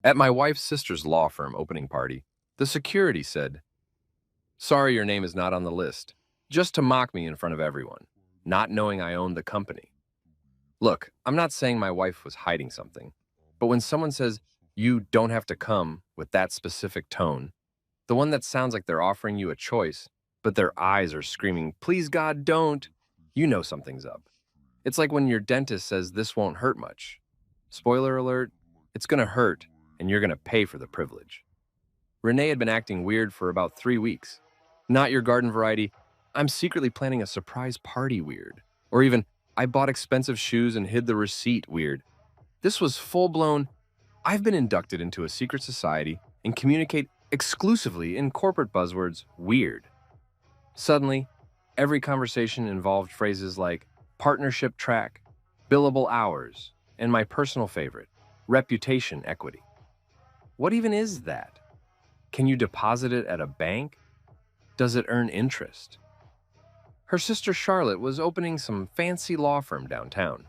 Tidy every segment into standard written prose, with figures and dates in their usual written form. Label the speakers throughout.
Speaker 1: At my wife's sister's law firm opening party, the security said, "Sorry your name is not on the list," just to mock me in front of everyone, not knowing I owned the company. Look, I'm not saying my wife was hiding something, but when someone says, "You don't have to come," with that specific tone, the one that sounds like they're offering you a choice, but their eyes are screaming, "Please God, don't," you know something's up. It's like when your dentist says this won't hurt much. Spoiler alert, it's gonna hurt, and you're gonna pay for the privilege. Renee had been acting weird for about 3 weeks. Not your garden variety, "I'm secretly planning a surprise party" weird. Or even, "I bought expensive shoes and hid the receipt" weird. This was full-blown, "I've been inducted into a secret society and communicate exclusively in corporate buzzwords" weird. Suddenly, every conversation involved phrases like partnership track, billable hours, and my personal favorite, reputation equity. What even is that? Can you deposit it at a bank? Does it earn interest? Her sister Charlotte was opening some fancy law firm downtown.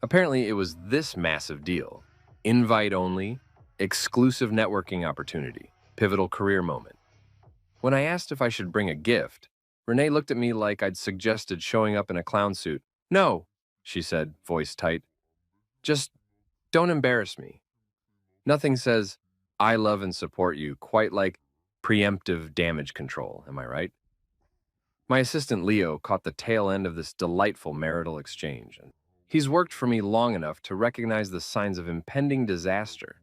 Speaker 1: Apparently, it was this massive deal: invite only, exclusive networking opportunity, pivotal career moment. When I asked if I should bring a gift, Renee looked at me like I'd suggested showing up in a clown suit. "No," she said, voice tight. "Just don't embarrass me." Nothing says, "I love and support you," quite like preemptive damage control, am I right? My assistant Leo caught the tail end of this delightful marital exchange, and he's worked for me long enough to recognize the signs of impending disaster.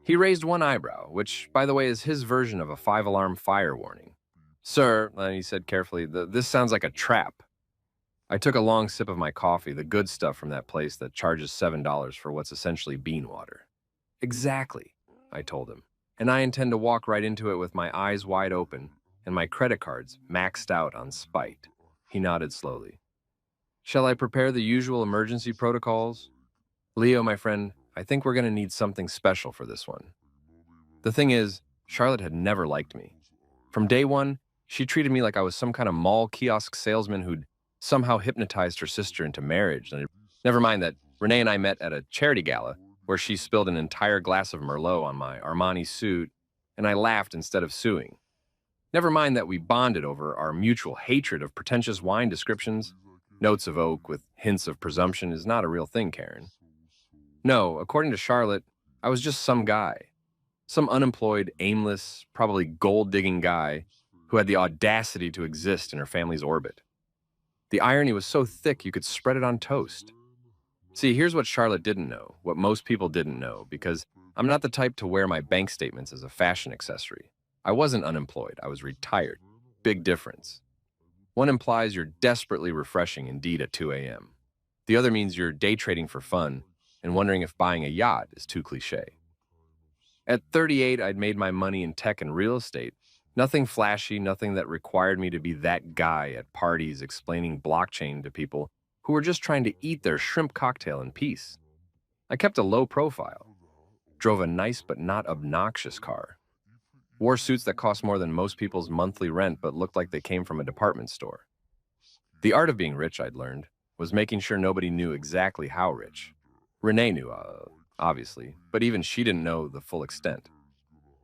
Speaker 1: He raised one eyebrow, which, by the way, is his version of a five-alarm fire warning. "Sir," he said carefully, "this sounds like a trap." I took a long sip of my coffee, the good stuff from that place that charges $7 for what's essentially bean water. "Exactly," I told him, "and I intend to walk right into it with my eyes wide open and my credit cards maxed out on spite." He nodded slowly. "Shall I prepare the usual emergency protocols?" "Leo, my friend, I think we're going to need something special for this one." The thing is, Charlotte had never liked me. From day one, she treated me like I was some kind of mall kiosk salesman who'd somehow hypnotized her sister into marriage. And never mind that Renee and I met at a charity gala where she spilled an entire glass of Merlot on my Armani suit, and I laughed instead of suing. Never mind that we bonded over our mutual hatred of pretentious wine descriptions. Notes of oak with hints of presumption is not a real thing, Karen. No, according to Charlotte, I was just some guy. Some unemployed, aimless, probably gold-digging guy who had the audacity to exist in her family's orbit. The irony was so thick you could spread it on toast. See, here's what Charlotte didn't know, what most people didn't know, because I'm not the type to wear my bank statements as a fashion accessory. I wasn't unemployed, I was retired. Big difference. One implies you're desperately refreshing indeed at 2 a.m. The other means you're day trading for fun and wondering if buying a yacht is too cliche. At 38, I'd made my money in tech and real estate. Nothing flashy, nothing that required me to be that guy at parties explaining blockchain to people who were just trying to eat their shrimp cocktail in peace. I kept a low profile, drove a nice but not obnoxious car, wore suits that cost more than most people's monthly rent but looked like they came from a department store. The art of being rich, I'd learned, was making sure nobody knew exactly how rich. Renee knew, obviously, but even she didn't know the full extent.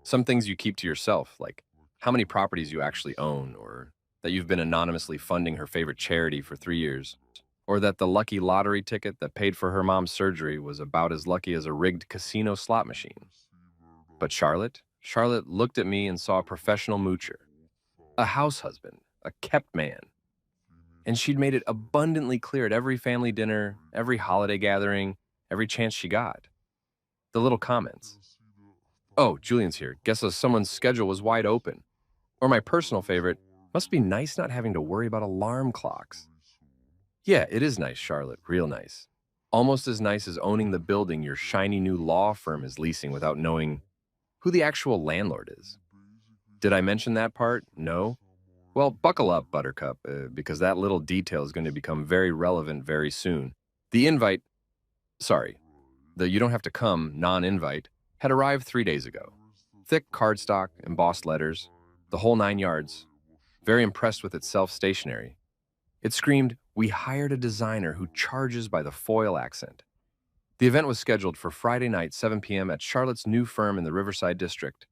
Speaker 1: Some things you keep to yourself, like how many properties you actually own, or that you've been anonymously funding her favorite charity for 3 years, or that the lucky lottery ticket that paid for her mom's surgery was about as lucky as a rigged casino slot machine. But Charlotte looked at me and saw a professional moocher, a house husband, a kept man. And she'd made it abundantly clear at every family dinner, every holiday gathering, every chance she got. The little comments. "Oh, Julian's here. Guess someone's schedule was wide open." Or my personal favorite, "Must be nice not having to worry about alarm clocks." Yeah, it is nice, Charlotte, real nice. Almost as nice as owning the building your shiny new law firm is leasing without knowing who the actual landlord is. Did I mention that part? No? Well, buckle up, Buttercup, because that little detail is going to become very relevant very soon. The invite, sorry, the "you don't have to come" non-invite had arrived 3 days ago. Thick cardstock, embossed letters, the whole 9 yards. Very impressed with its self-stationery. It screamed, "We hired a designer who charges by the foil accent." The event was scheduled for Friday night, 7 p.m. at Charlotte's new firm in the Riverside District.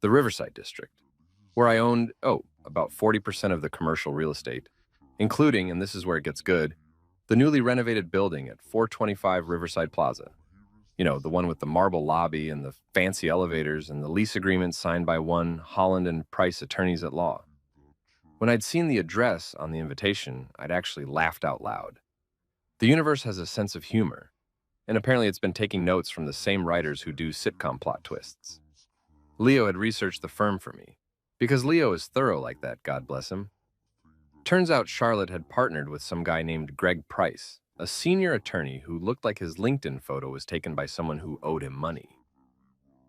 Speaker 1: The Riverside District, where I owned, about 40% of the commercial real estate, including, and this is where it gets good, the newly renovated building at 425 Riverside Plaza. You know, the one with the marble lobby and the fancy elevators and the lease agreement signed by one Holland and Price attorneys at law. When I'd seen the address on the invitation, I'd actually laughed out loud. The universe has a sense of humor, and apparently it's been taking notes from the same writers who do sitcom plot twists. Leo had researched the firm for me, because Leo is thorough like that, God bless him. Turns out Charlotte had partnered with some guy named Greg Price, a senior attorney who looked like his LinkedIn photo was taken by someone who owed him money.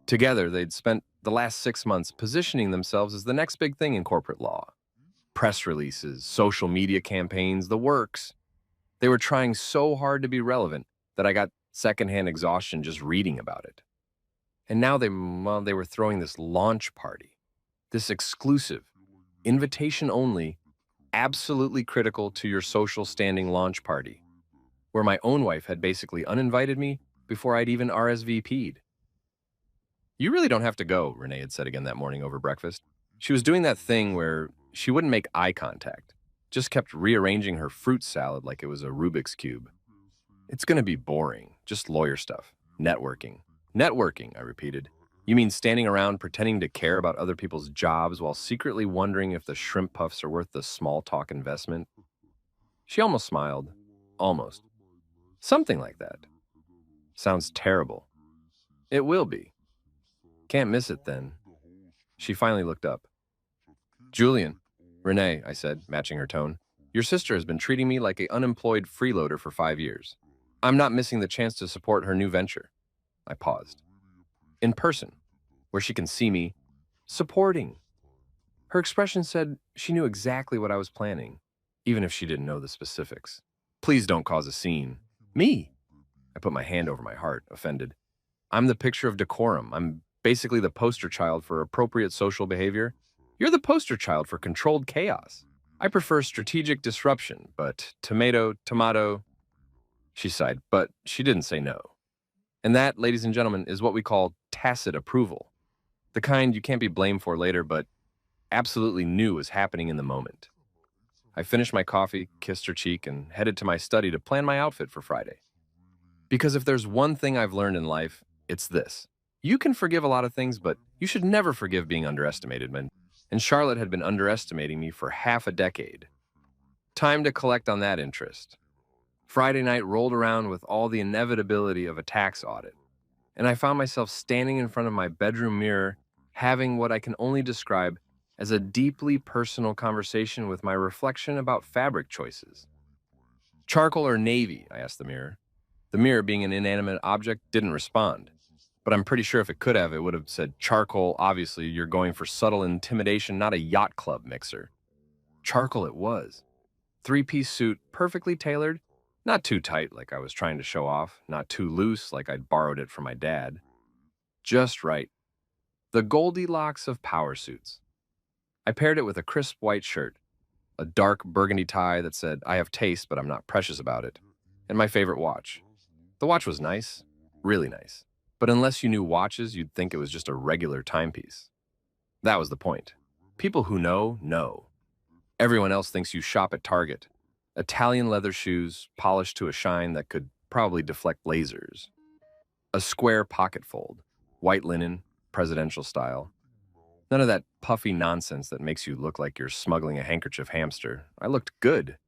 Speaker 1: Together, they'd spent the last 6 months positioning themselves as the next big thing in corporate law. Press releases, social media campaigns, the works. They were trying so hard to be relevant that I got secondhand exhaustion just reading about it. And now they were throwing this launch party, this exclusive, invitation-only, absolutely critical to your social standing launch party, where my own wife had basically uninvited me before I'd even RSVP'd. "You really don't have to go," Renee had said again that morning over breakfast. She was doing that thing where she wouldn't make eye contact, just kept rearranging her fruit salad like it was a Rubik's Cube. "It's going to be boring, just lawyer stuff. Networking." "Networking," I repeated. "You mean standing around pretending to care about other people's jobs while secretly wondering if the shrimp puffs are worth the small talk investment?" She almost smiled. Almost. "Something like that." "Sounds terrible." "It will be." "Can't miss it then." She finally looked up. "Julian." "Renee," I said, matching her tone, "your sister has been treating me like an unemployed freeloader for 5 years. I'm not missing the chance to support her new venture." I paused. "In person, where she can see me supporting." Her expression said she knew exactly what I was planning, even if she didn't know the specifics. "Please don't cause a scene." "Me?" I put my hand over my heart, offended. "I'm the picture of decorum. I'm basically the poster child for appropriate social behavior. You're the poster child for controlled chaos. I prefer strategic disruption, but tomato. She sighed, but she didn't say no. And that, ladies and gentlemen, is what we call tacit approval. The kind you can't be blamed for later, but absolutely knew was happening in the moment. I finished my coffee, kissed her cheek, and headed to my study to plan my outfit for Friday. Because if there's one thing I've learned in life, it's this. You can forgive a lot of things, but you should never forgive being underestimated, man. And Charlotte had been underestimating me for half a decade. Time to collect on that interest. Friday night rolled around with all the inevitability of a tax audit, and I found myself standing in front of my bedroom mirror, having what I can only describe as a deeply personal conversation with my reflection about fabric choices. "Charcoal or navy?" I asked the mirror. The mirror, being an inanimate object, didn't respond. But I'm pretty sure if it could have, it would have said, "Charcoal, obviously, you're going for subtle intimidation, not a yacht club mixer." Charcoal it was. Three-piece suit, perfectly tailored, not too tight like I was trying to show off, not too loose like I'd borrowed it from my dad. Just right. The Goldilocks of power suits. I paired it with a crisp white shirt, a dark burgundy tie that said, "I have taste, but I'm not precious about it," and my favorite watch. The watch was nice, really nice. But unless you knew watches, you'd think it was just a regular timepiece. That was the point. People who know. Everyone else thinks you shop at Target. Italian leather shoes, polished to a shine that could probably deflect lasers. A square pocket fold, white linen, presidential style. None of that puffy nonsense that makes you look like you're smuggling a handkerchief hamster. I looked good.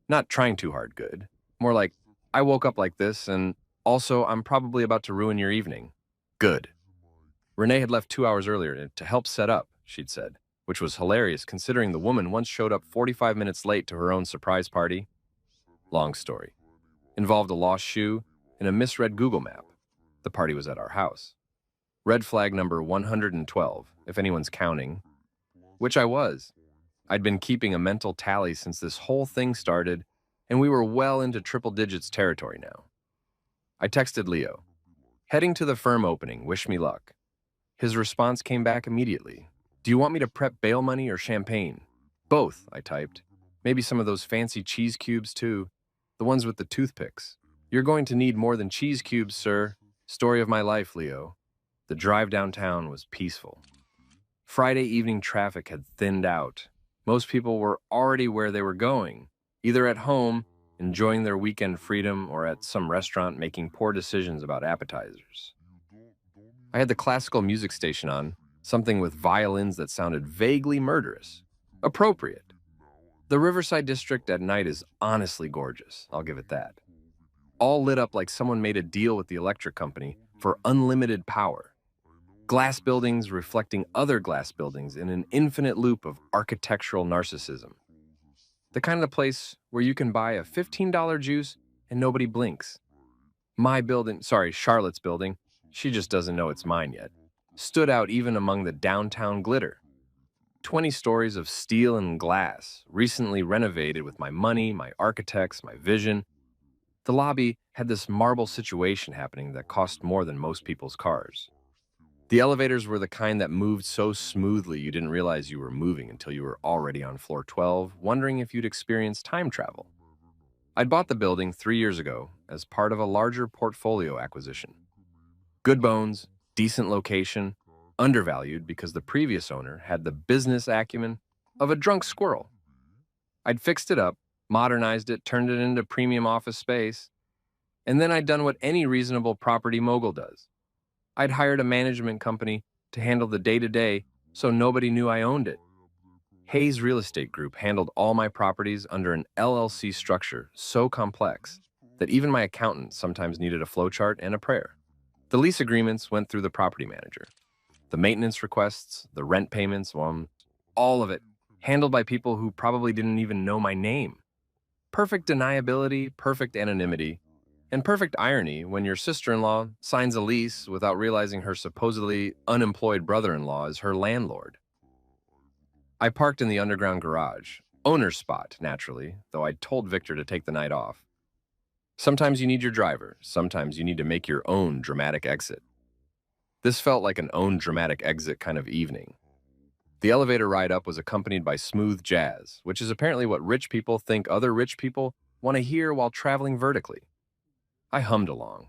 Speaker 1: Not trying too hard good. More like, I woke up like this, and also I'm probably about to ruin your evening. Good. Renee had left 2 hours earlier to help set up, she'd said, which was hilarious considering the woman once showed up 45 minutes late to her own surprise party. Long story. Involved a lost shoe and a misread Google map. The party was at our house. Red flag number 112, if anyone's counting. Which I was. I'd been keeping a mental tally since this whole thing started, and we were well into triple digits territory now. I texted Leo. "Heading to the firm opening, wish me luck." His response came back immediately. "Do you want me to prep bail money or champagne?" "Both," I typed. "Maybe some of those fancy cheese cubes, too. The ones with the toothpicks. You're going to need more than cheese cubes, sir. Story of my life, Leo. The drive downtown was peaceful. Friday evening traffic had thinned out. Most people were already where they were going, either at home, enjoying their weekend freedom, or at some restaurant making poor decisions about appetizers. I had the classical music station on, something with violins that sounded vaguely murderous. Appropriate. The Riverside District at night is honestly gorgeous, I'll give it that. All lit up like someone made a deal with the electric company for unlimited power. Glass buildings reflecting other glass buildings in an infinite loop of architectural narcissism. The kind of place where you can buy a $15 juice and nobody blinks. My building, sorry, Charlotte's building, she just doesn't know it's mine yet, stood out even among the downtown glitter. 20 stories of steel and glass, recently renovated with my money, my architects, my vision. The lobby had this marble situation happening that cost more than most people's cars. The elevators were the kind that moved so smoothly you didn't realize you were moving until you were already on floor 12, wondering if you'd experienced time travel. I'd bought the building 3 years ago as part of a larger portfolio acquisition. Good bones, decent location, undervalued because the previous owner had the business acumen of a drunk squirrel. I'd fixed it up, modernized it, turned it into premium office space, and then I'd done what any reasonable property mogul does. I'd hired a management company to handle the day-to-day so nobody knew I owned it. Hayes Real Estate Group handled all my properties under an LLC structure so complex that even my accountant sometimes needed a flowchart and a prayer. The lease agreements went through the property manager. The maintenance requests, the rent payments, all of it, handled by people who probably didn't even know my name. Perfect deniability, perfect anonymity, and perfect irony when your sister-in-law signs a lease without realizing her supposedly unemployed brother-in-law is her landlord. I parked in the underground garage, owner's spot, naturally, though I'd told Victor to take the night off. Sometimes you need your driver, sometimes you need to make your own dramatic exit. This felt like an own dramatic exit kind of evening. The elevator ride up was accompanied by smooth jazz, which is apparently what rich people think other rich people want to hear while traveling vertically. I hummed along.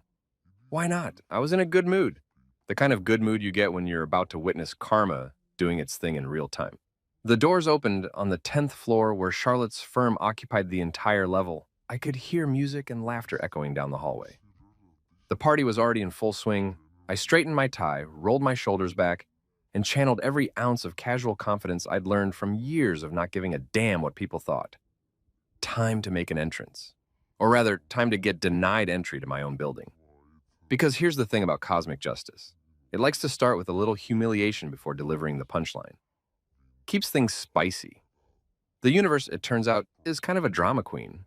Speaker 1: Why not? I was in a good mood. The kind of good mood you get when you're about to witness karma doing its thing in real time. The doors opened on the 10th floor where Charlotte's firm occupied the entire level. I could hear music and laughter echoing down the hallway. The party was already in full swing. I straightened my tie, rolled my shoulders back, and channeled every ounce of casual confidence I'd learned from years of not giving a damn what people thought. Time to make an entrance. Or rather, time to get denied entry to my own building. Because here's the thing about cosmic justice. It likes to start with a little humiliation before delivering the punchline. Keeps things spicy. The universe, it turns out, is kind of a drama queen.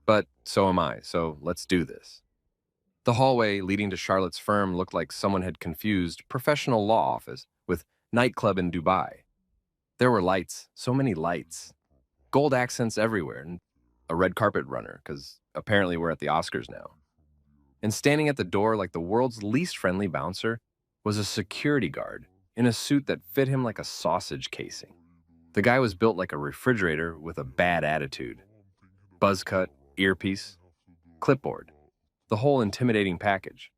Speaker 1: But so am I, so let's do this. The hallway leading to Charlotte's firm looked like someone had confused professional law office with nightclub in Dubai. There were lights, so many lights. Gold accents everywhere, and a red carpet runner, because apparently we're at the Oscars now. And standing at the door like the world's least friendly bouncer was a security guard in a suit that fit him like a sausage casing. The guy was built like a refrigerator with a bad attitude. Buzz cut, earpiece, clipboard, the whole intimidating package.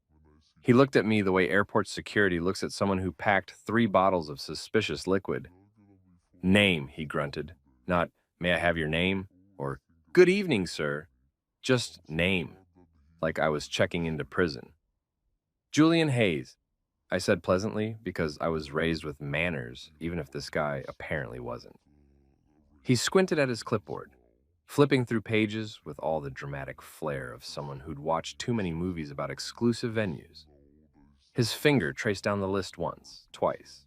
Speaker 1: He looked at me the way airport security looks at someone who packed 3 bottles of suspicious liquid. Name, he grunted, not, may I have your name? Or, good evening, sir. Just name, like I was checking into prison. Julian Hayes, I said pleasantly because I was raised with manners, even if this guy apparently wasn't. He squinted at his clipboard, flipping through pages with all the dramatic flair of someone who'd watched too many movies about exclusive venues. His finger traced down the list once, twice.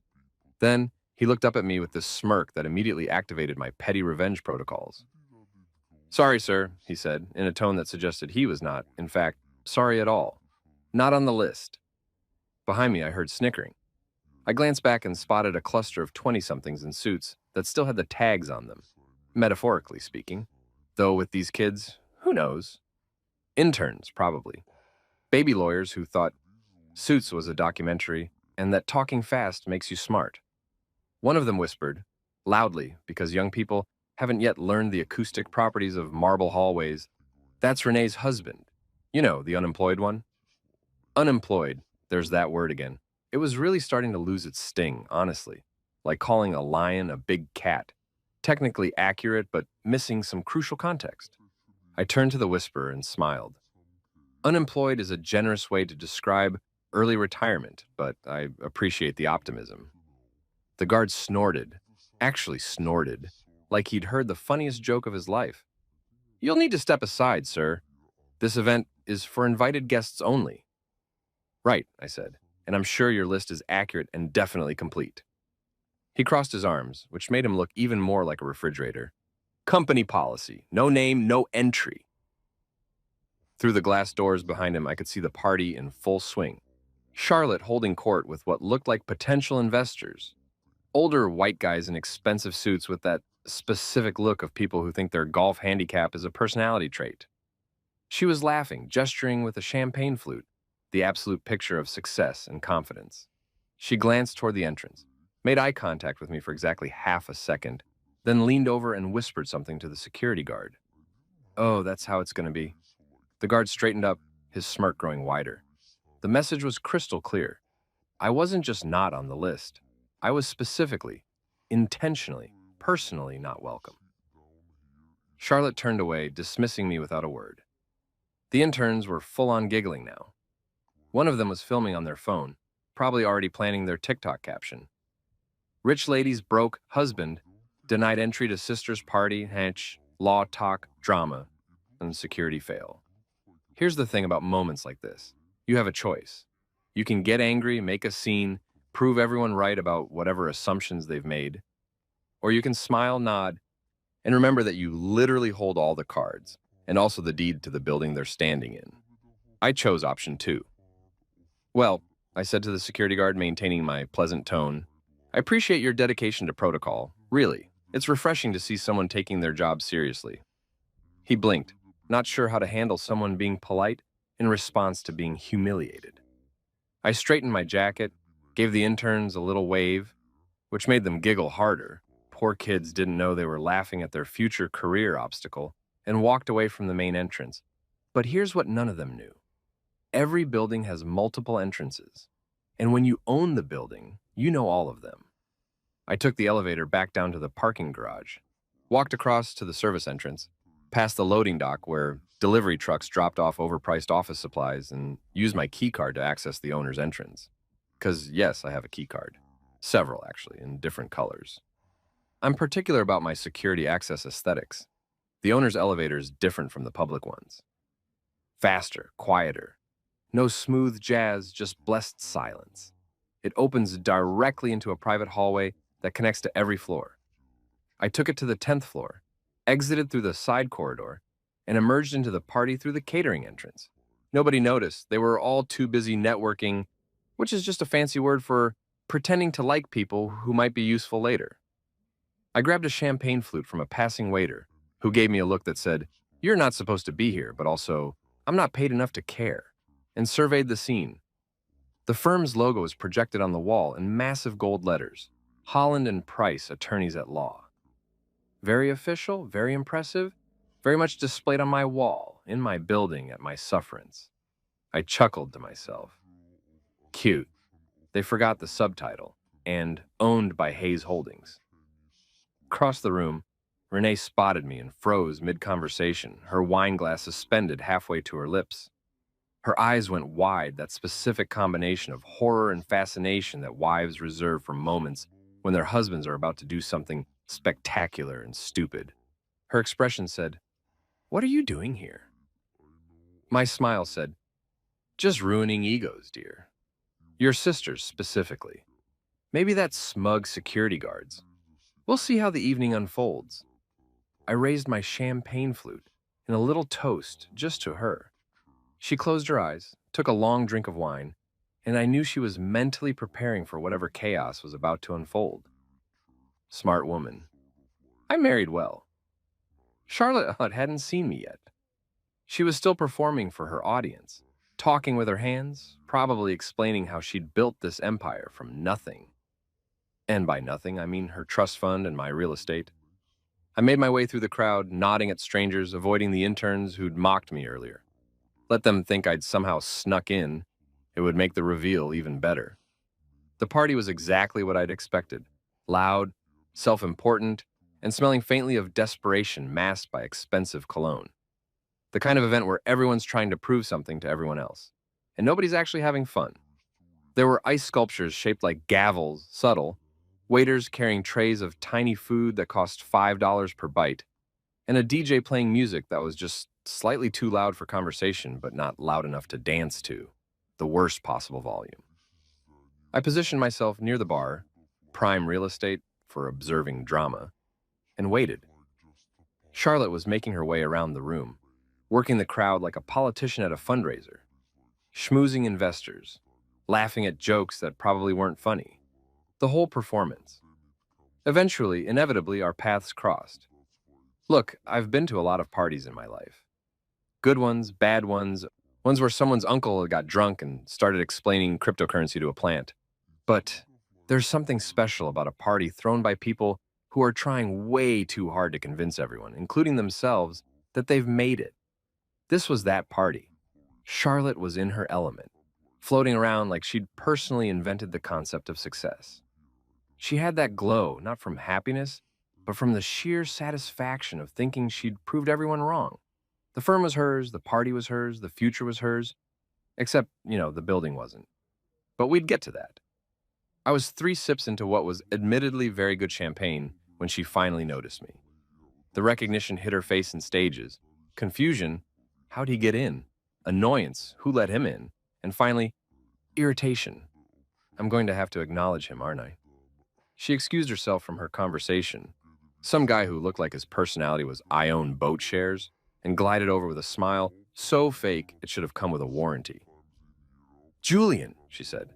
Speaker 1: Then he looked up at me with this smirk that immediately activated my petty revenge protocols. Sorry, sir, he said, in a tone that suggested he was not, in fact, sorry at all. Not on the list. Behind me, I heard snickering. I glanced back and spotted a cluster of 20-somethings in suits that still had the tags on them, metaphorically speaking. Though with these kids, who knows? Interns, probably. Baby lawyers who thought Suits was a documentary and that talking fast makes you smart. One of them whispered, loudly, because young people haven't yet learned the acoustic properties of marble hallways, that's Renee's husband. You know, the unemployed one? Unemployed, there's that word again. It was really starting to lose its sting, honestly. Like calling a lion a big cat. Technically accurate, but missing some crucial context. I turned to the whisperer and smiled. Unemployed is a generous way to describe early retirement, but I appreciate the optimism. The guard snorted, actually snorted, like he'd heard the funniest joke of his life. You'll need to step aside, sir. This event is for invited guests only. Right, I said, and I'm sure your list is accurate and definitely complete. He crossed his arms, which made him look even more like a refrigerator. Company policy, no name, no entry. Through the glass doors behind him, I could see the party in full swing. Charlotte holding court with what looked like potential investors. Older white guys in expensive suits with that specific look of people who think their golf handicap is a personality trait. She was laughing, gesturing with a champagne flute, the absolute picture of success and confidence. She glanced toward the entrance, made eye contact with me for exactly half a second, then leaned over and whispered something to the security guard. Oh, that's how it's going to be. The guard straightened up, his smirk growing wider. The message was crystal clear. I wasn't just not on the list. I was specifically, intentionally, personally not welcome. Charlotte turned away, dismissing me without a word. The interns were full-on giggling now. One of them was filming on their phone, probably already planning their TikTok caption. Rich lady's broke husband denied entry to sister's party, hench, law talk, drama, and security fail. Here's the thing about moments like this. You have a choice. You can get angry, make a scene, prove everyone right about whatever assumptions they've made, or you can smile, nod, and remember that you literally hold all the cards, and also the deed to the building they're standing in. I chose option 2. Well, I said to the security guard, maintaining my pleasant tone, I appreciate your dedication to protocol. Really, it's refreshing to see someone taking their job seriously. He blinked, not sure how to handle someone being polite in response to being humiliated. I straightened my jacket, gave the interns a little wave, which made them giggle harder. Poor kids didn't know they were laughing at their future career obstacle, and walked away from the main entrance. But here's what none of them knew. Every building has multiple entrances, and when you own the building, you know all of them. I took the elevator back down to the parking garage, walked across to the service entrance, past the loading dock where delivery trucks dropped off overpriced office supplies, and used my key card to access the owner's entrance. 'Cause yes, I have a key card. Several, actually, in different colors. I'm particular about my security access aesthetics. The owner's elevator is different from the public ones. Faster, quieter. No smooth jazz, just blessed silence. It opens directly into a private hallway that connects to every floor. I took it to the 10th floor, exited through the side corridor, and emerged into the party through the catering entrance. Nobody noticed. They were all too busy networking, which is just a fancy word for pretending to like people who might be useful later. I grabbed a champagne flute from a passing waiter, who gave me a look that said, "You're not supposed to be here, but also, I'm not paid enough to care," and surveyed the scene. The firm's logo is projected on the wall in massive gold letters. Holland and Price, attorneys at law. Very official, very impressive, very much displayed on my wall, in my building, at my sufferance. I chuckled to myself. Cute. They forgot the subtitle, and owned by Hayes Holdings. Across the room, Renee spotted me and froze mid-conversation, her wine glass suspended halfway to her lips. Her eyes went wide, that specific combination of horror and fascination that wives reserve for moments when their husbands are about to do something spectacular and stupid. Her expression said, "What are you doing here?" My smile said, "Just ruining egos, dear. Your sisters, specifically. Maybe that's smug security guards. We'll see how the evening unfolds." I raised my champagne flute in a little toast just to her. She closed her eyes, took a long drink of wine, and I knew she was mentally preparing for whatever chaos was about to unfold. Smart woman. I married well. Charlotte hadn't seen me yet. She was still performing for her audience, talking with her hands, probably explaining how she'd built this empire from nothing. And by nothing, I mean her trust fund and my real estate. I made my way through the crowd, nodding at strangers, avoiding the interns who'd mocked me earlier. Let them think I'd somehow snuck in. It would make the reveal even better. The party was exactly what I'd expected. Loud, self-important, and smelling faintly of desperation masked by expensive cologne. The kind of event where everyone's trying to prove something to everyone else, and nobody's actually having fun. There were ice sculptures shaped like gavels, subtle, waiters carrying trays of tiny food that cost $5 per bite, and a DJ playing music that was just slightly too loud for conversation but not loud enough to dance to, the worst possible volume. I positioned myself near the bar, prime real estate for observing drama, and waited. Charlotte was making her way around the room, working the crowd like a politician at a fundraiser, schmoozing investors, laughing at jokes that probably weren't funny. The whole performance. Eventually, inevitably, our paths crossed. Look, I've been to a lot of parties in my life. Good ones, bad ones, ones where someone's uncle got drunk and started explaining cryptocurrency to a plant. But there's something special about a party thrown by people who are trying way too hard to convince everyone, including themselves, that they've made it. This was that party. Charlotte was in her element, floating around like she'd personally invented the concept of success. She had that glow, not from happiness, but from the sheer satisfaction of thinking she'd proved everyone wrong. The firm was hers, the party was hers, the future was hers, except, the building wasn't. But we'd get to that. I was 3 sips into what was admittedly very good champagne when she finally noticed me. The recognition hit her face in stages. Confusion, how'd he get in? Annoyance, who let him in? And finally, irritation. I'm going to have to acknowledge him, aren't I? She excused herself from her conversation. Some guy who looked like his personality was I own boat shares, and glided over with a smile so fake it should have come with a warranty. Julian, she said,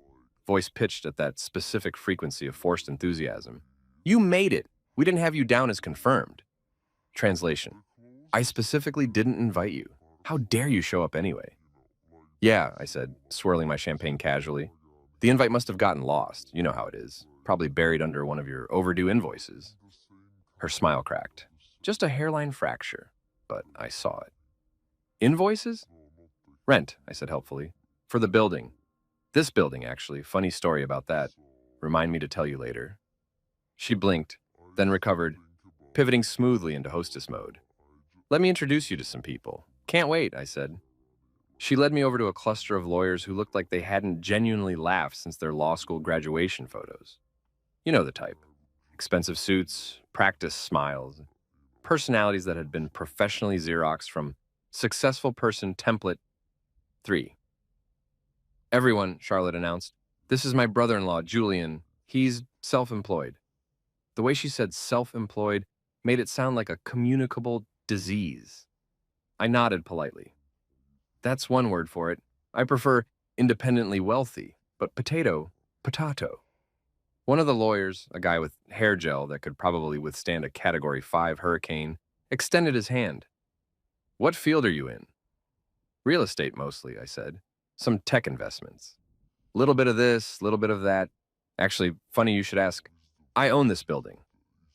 Speaker 1: voice pitched at that specific frequency of forced enthusiasm. You made it. We didn't have you down as confirmed. Translation. I specifically didn't invite you. How dare you show up anyway? Yeah, I said, swirling my champagne casually. The invite must have gotten lost. You know how it is. Probably buried under one of your overdue invoices. Her smile cracked. Just a hairline fracture, but I saw it. Invoices? Rent, I said helpfully. For the building. This building, actually. Funny story about that. Remind me to tell you later. She blinked, then recovered, pivoting smoothly into hostess mode. Let me introduce you to some people. Can't wait, I said. She led me over to a cluster of lawyers who looked like they hadn't genuinely laughed since their law school graduation photos. You know the type. Expensive suits, practice smiles, personalities that had been professionally Xeroxed from successful person template 3. Everyone, Charlotte announced. This is my brother-in-law, Julian. He's self-employed. The way she said self-employed made it sound like a communicable disease. I nodded politely. That's one word for it. I prefer independently wealthy, but potato. One of the lawyers, a guy with hair gel that could probably withstand a Category 5 hurricane, extended his hand. What field are you in? Real estate mostly, I said. Some tech investments. Little bit of this, little bit of that. Actually, funny you should ask. I own this building.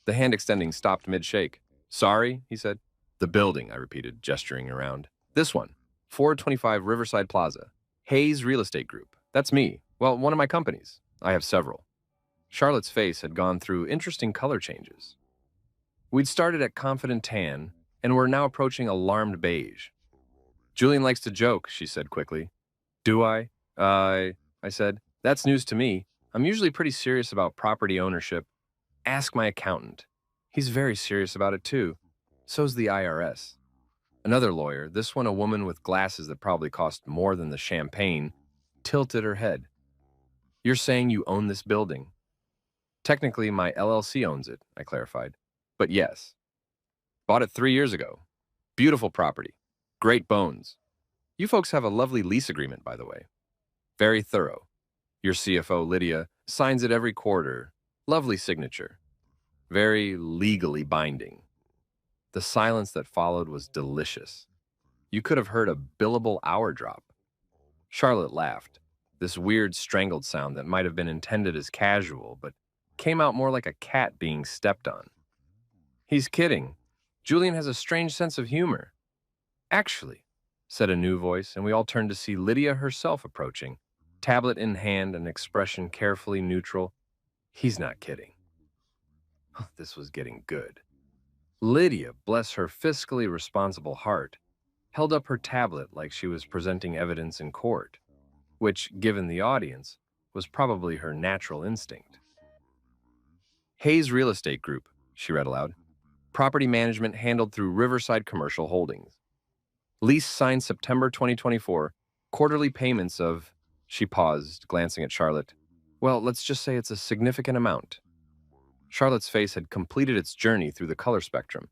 Speaker 1: The hand extending stopped mid-shake. Sorry, he said. The building, I repeated, gesturing around. This one, 425 Riverside Plaza. Hayes Real Estate Group. That's me. Well, one of my companies. I have several. Charlotte's face had gone through interesting color changes. We'd started at confident tan, and were now approaching alarmed beige. Julian likes to joke, she said quickly. Do I? I said. That's news to me. I'm usually pretty serious about property ownership. Ask my accountant. He's very serious about it too. So's the IRS. Another lawyer, this one a woman with glasses that probably cost more than the champagne, tilted her head. You're saying you own this building? Technically, my LLC owns it, I clarified. But yes. Bought it 3 years ago. Beautiful property. Great bones. You folks have a lovely lease agreement, by the way. Very thorough. Your CFO, Lydia, signs it every quarter. Lovely signature. Very legally binding. The silence that followed was delicious. You could have heard a billable hour drop. Charlotte laughed, this weird strangled sound that might have been intended as casual, but came out more like a cat being stepped on. He's kidding. Julian has a strange sense of humor. Actually, said a new voice, and we all turned to see Lydia herself approaching, tablet in hand, an expression carefully neutral. He's not kidding. This was getting good. Lydia, bless her fiscally responsible heart, held up her tablet like she was presenting evidence in court, which, given the audience, was probably her natural instinct. Hayes Real Estate Group, she read aloud. Property management handled through Riverside Commercial Holdings. Lease signed September 2024. Quarterly payments of... She paused, glancing at Charlotte. Well, let's just say it's a significant amount. Charlotte's face had completed its journey through the color spectrum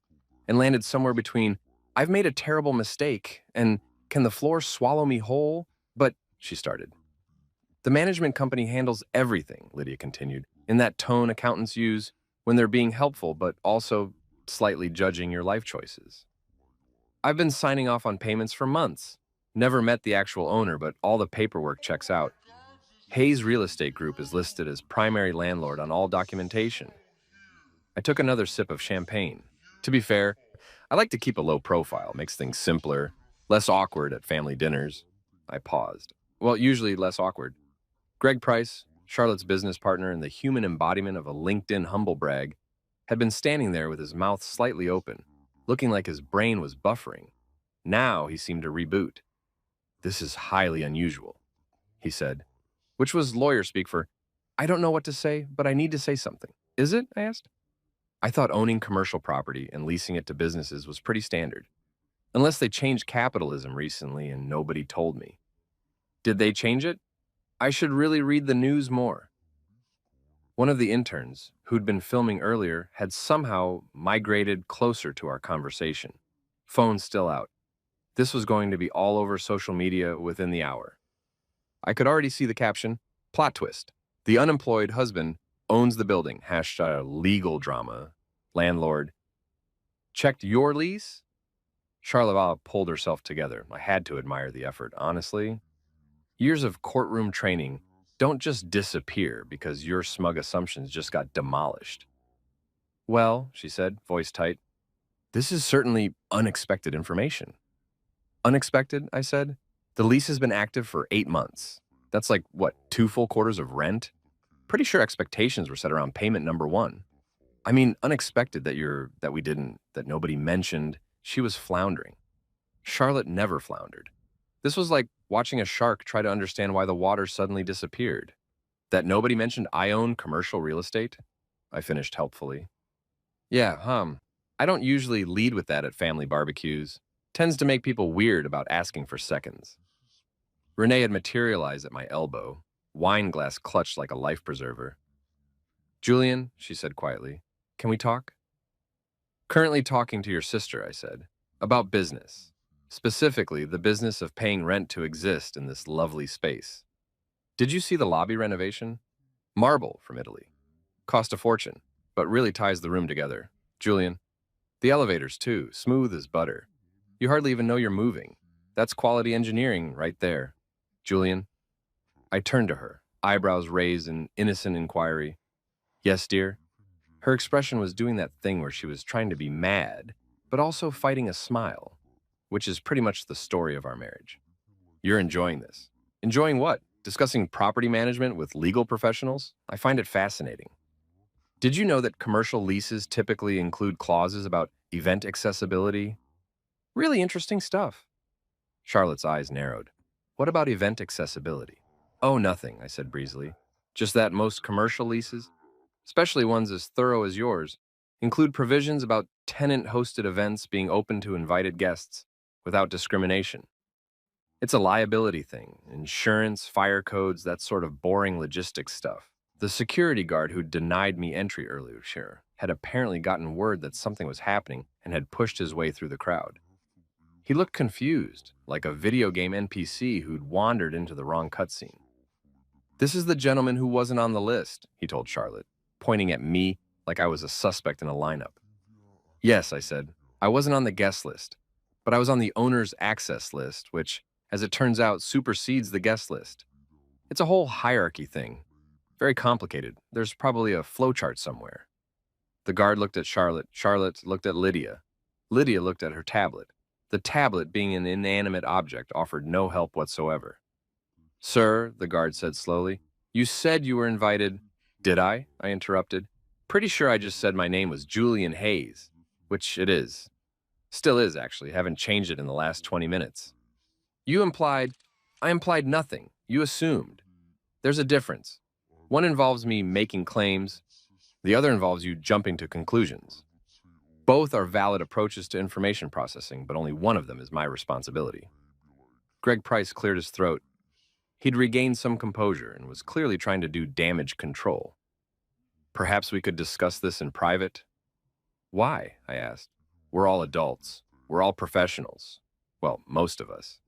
Speaker 1: and landed somewhere between, I've made a terrible mistake, and can the floor swallow me whole? But, she started. The management company handles everything, Lydia continued, in that tone accountants use when they're being helpful but also slightly judging your life choices. I've been signing off on payments for months. Never met the actual owner, but all the paperwork checks out. Hayes Real Estate Group is listed as primary landlord on all documentation. I took another sip of champagne. To be fair, I like to keep a low profile, makes things simpler, less awkward at family dinners. I paused. Well, usually less awkward. Greg Price, Charlotte's business partner and the human embodiment of a LinkedIn humble brag, had been standing there with his mouth slightly open, looking like his brain was buffering. Now he seemed to reboot. This is highly unusual, he said, which was lawyer speak for, I don't know what to say, but I need to say something. Is it? I asked. I thought owning commercial property and leasing it to businesses was pretty standard. Unless they changed capitalism recently and nobody told me. Did they change it? I should really read the news more. One of the interns, who'd been filming earlier, had somehow migrated closer to our conversation. Phone still out. This was going to be all over social media within the hour. I could already see the caption, plot twist. The unemployed husband owns the building, #legal drama, landlord. Checked your lease? Charleval pulled herself together. I had to admire the effort, honestly. Years of courtroom training don't just disappear because your smug assumptions just got demolished. Well, she said, voice tight, this is certainly unexpected information. Unexpected, I said. The lease has been active for 8 months. That's like, what, 2 full quarters of rent? Pretty sure expectations were set around payment number 1. I mean, unexpected that nobody mentioned. She was floundering. Charlotte never floundered. This was like watching a shark try to understand why the water suddenly disappeared. That nobody mentioned I own commercial real estate? I finished helpfully. Yeah, I don't usually lead with that at family barbecues. Tends to make people weird about asking for seconds. Renee had materialized at my elbow, wine glass clutched like a life preserver. Julian, she said quietly, can we talk? Currently talking to your sister, I said, about business. Specifically, the business of paying rent to exist in this lovely space. Did you see the lobby renovation? Marble from Italy. Cost a fortune, but really ties the room together. Julian, the elevators too, smooth as butter. You hardly even know you're moving. That's quality engineering right there. Julian, I turned to her, eyebrows raised in innocent inquiry. Yes, dear? Her expression was doing that thing where she was trying to be mad, but also fighting a smile, which is pretty much the story of our marriage. You're enjoying this. Enjoying what? Discussing property management with legal professionals? I find it fascinating. Did you know that commercial leases typically include clauses about event accessibility? Really interesting stuff. Charlotte's eyes narrowed. What about event accessibility? Oh, nothing, I said breezily. Just that most commercial leases, especially ones as thorough as yours, include provisions about tenant-hosted events being open to invited guests without discrimination. It's a liability thing, insurance, fire codes, that sort of boring logistics stuff. The security guard who denied me entry earlier had apparently gotten word that something was happening and had pushed his way through the crowd. He looked confused, like a video game NPC who'd wandered into the wrong cutscene. This is the gentleman who wasn't on the list, he told Charlotte, pointing at me like I was a suspect in a lineup. Yes, I said, I wasn't on the guest list, but I was on the owner's access list, which, as it turns out, supersedes the guest list. It's a whole hierarchy thing. Very complicated. There's probably a flowchart somewhere. The guard looked at Charlotte. Charlotte looked at Lydia. Lydia looked at her tablet. The tablet, being an inanimate object, offered no help whatsoever. "Sir," the guard said slowly, "you said you were invited." "Did I?" I interrupted. "Pretty sure I just said my name was Julian Hayes, which it is. Still is, actually. Haven't changed it in the last 20 minutes. You implied, I implied nothing. You assumed. There's a difference. One involves me making claims. The other involves you jumping to conclusions. Both are valid approaches to information processing, but only one of them is my responsibility." Greg Price cleared his throat. He'd regained some composure and was clearly trying to do damage control. "Perhaps we could discuss this in private?" "Why?" I asked. "We're all adults. We're all professionals. Well, most of us."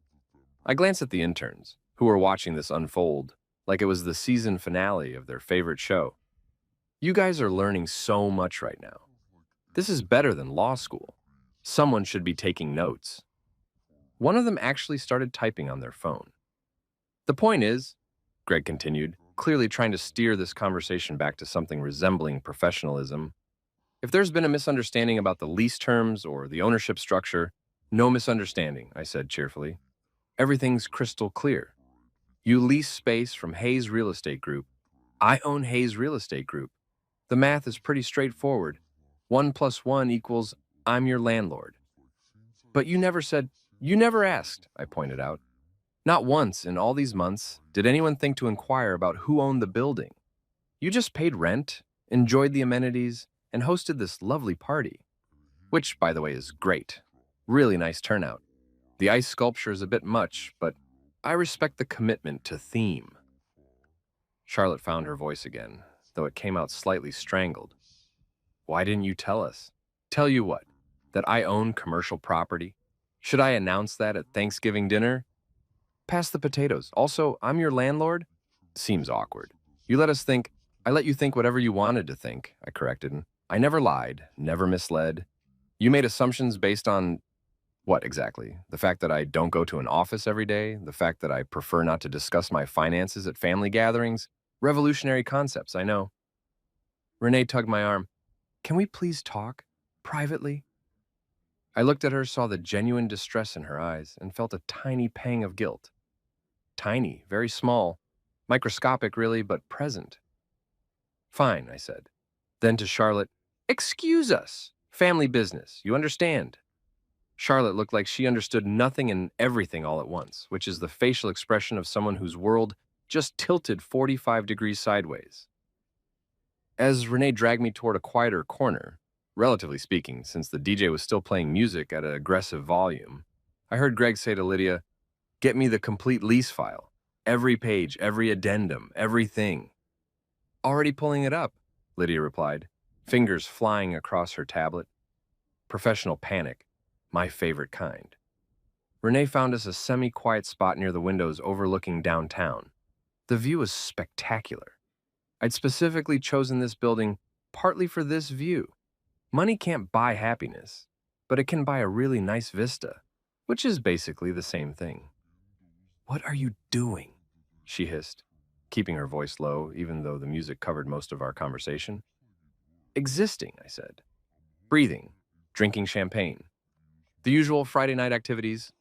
Speaker 1: I glanced at the interns, who were watching this unfold like it was the season finale of their favorite show. "You guys are learning so much right now. This is better than law school. Someone should be taking notes." One of them actually started typing on their phone. "The point is," Greg continued, clearly trying to steer this conversation back to something resembling professionalism, "if there's been a misunderstanding about the lease terms or the ownership structure—" "No misunderstanding," I said cheerfully. "Everything's crystal clear. You lease space from Hayes Real Estate Group. I own Hayes Real Estate Group. The math is pretty straightforward. 1 + 1 equals I'm your landlord." "But you never said—" "You never asked," I pointed out. "Not once in all these months did anyone think to inquire about who owned the building. You just paid rent, enjoyed the amenities, and hosted this lovely party. Which, by the way, is great. Really nice turnout. The ice sculpture is a bit much, but I respect the commitment to theme." Charlotte found her voice again, though it came out slightly strangled. "Why didn't you tell us?" "Tell you what? That I own commercial property? Should I announce that at Thanksgiving dinner?" "Pass the potatoes. Also, I'm your landlord?" "Seems awkward. You let us think—" "I let you think whatever you wanted to think," I corrected. "I never lied, never misled. You made assumptions based on—" "What exactly? The fact that I don't go to an office every day? The fact that I prefer not to discuss my finances at family gatherings? Revolutionary concepts, I know." Renee tugged my arm. "Can we please talk? Privately?" I looked at her, saw the genuine distress in her eyes, and felt a tiny pang of guilt. Tiny, very small, microscopic really, but present. "Fine," I said. Then to Charlotte, "Excuse us. Family business, you understand?" Charlotte looked like she understood nothing and everything all at once, which is the facial expression of someone whose world just tilted 45 degrees sideways. As Renee dragged me toward a quieter corner, relatively speaking, since the DJ was still playing music at an aggressive volume, I heard Greg say to Lydia, "Get me the complete lease file. Every page, every addendum, everything." "Already pulling it up," Lydia replied, fingers flying across her tablet. Professional panic, my favorite kind. Renee found us a semi-quiet spot near the windows overlooking downtown. The view was spectacular. I'd specifically chosen this building partly for this view. Money can't buy happiness, but it can buy a really nice vista, which is basically the same thing. "What are you doing?" she hissed, keeping her voice low, even though the music covered most of our conversation. "Existing," I said. "Breathing, drinking champagne. The usual Friday night activities.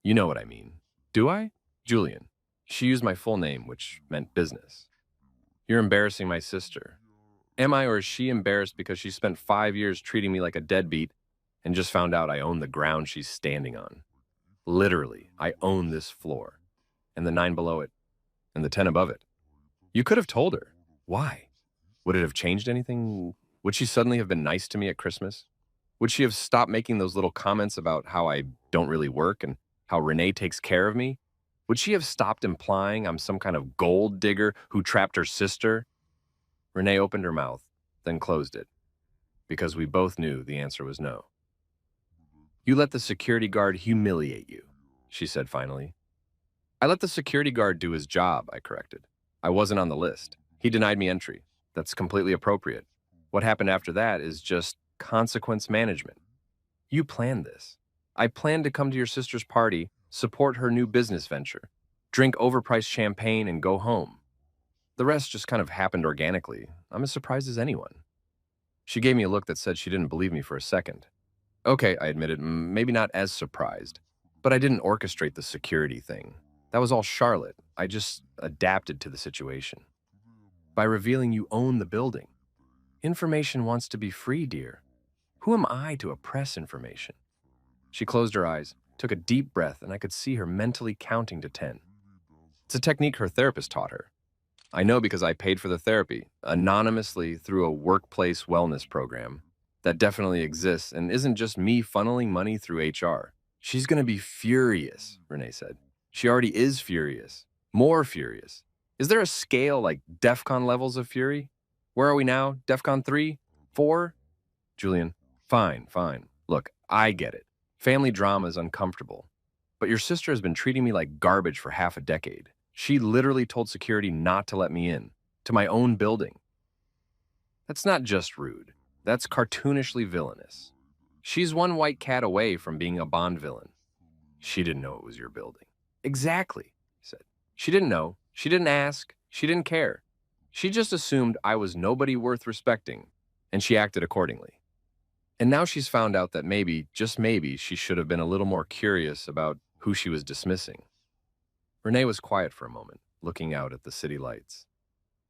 Speaker 1: You know what I mean." "Do I?" "Julian." She used my full name, which meant business. "You're embarrassing my sister." "Am I, or is she embarrassed because she spent 5 years treating me like a deadbeat and just found out I own the ground she's standing on? Literally, I own this floor, and the 9 below it, and the 10 above it." "You could have told her." "Why? Would it have changed anything? Would she suddenly have been nice to me at Christmas? Would she have stopped making those little comments about how I don't really work and how Renee takes care of me? Would she have stopped implying I'm some kind of gold digger who trapped her sister?" Renee opened her mouth, then closed it, because we both knew the answer was no. "You let the security guard humiliate you," she said finally. "I let the security guard do his job," I corrected. "I wasn't on the list. He denied me entry. That's completely appropriate. What happened after that is just consequence management. You planned this. I planned to come to your sister's party, support her new business venture, drink overpriced champagne, and go home. The rest just kind of happened organically. I'm as surprised as anyone." She gave me a look that said she didn't believe me for a second. Okay, I admitted, maybe not as surprised. But I didn't orchestrate the security thing. That was all Charlotte. I just adapted to the situation. By revealing you own the building. Information wants to be free, dear. Who am I to oppress information? She closed her eyes, took a deep breath, and I could see her mentally counting to 10. It's a technique her therapist taught her. I know because I paid for the therapy, anonymously through a workplace wellness program that definitely exists and isn't just me funneling money through HR. She's going to be furious, Renee said. She already is furious. More furious. Is there a scale like DEFCON levels of fury? Where are we now? DEFCON 3? 4? Julian, fine, fine. Look, I get it. Family drama is uncomfortable. But your sister has been treating me like garbage for half a decade. She literally told security not to let me in, to my own building. That's not just rude. That's cartoonishly villainous. She's one white cat away from being a Bond villain. She didn't know it was your building. Exactly, he said. She didn't know. She didn't ask. She didn't care. She just assumed I was nobody worth respecting, and she acted accordingly. And now she's found out that maybe, just maybe, she should have been a little more curious about who she was dismissing. Renee was quiet for a moment, looking out at the city lights.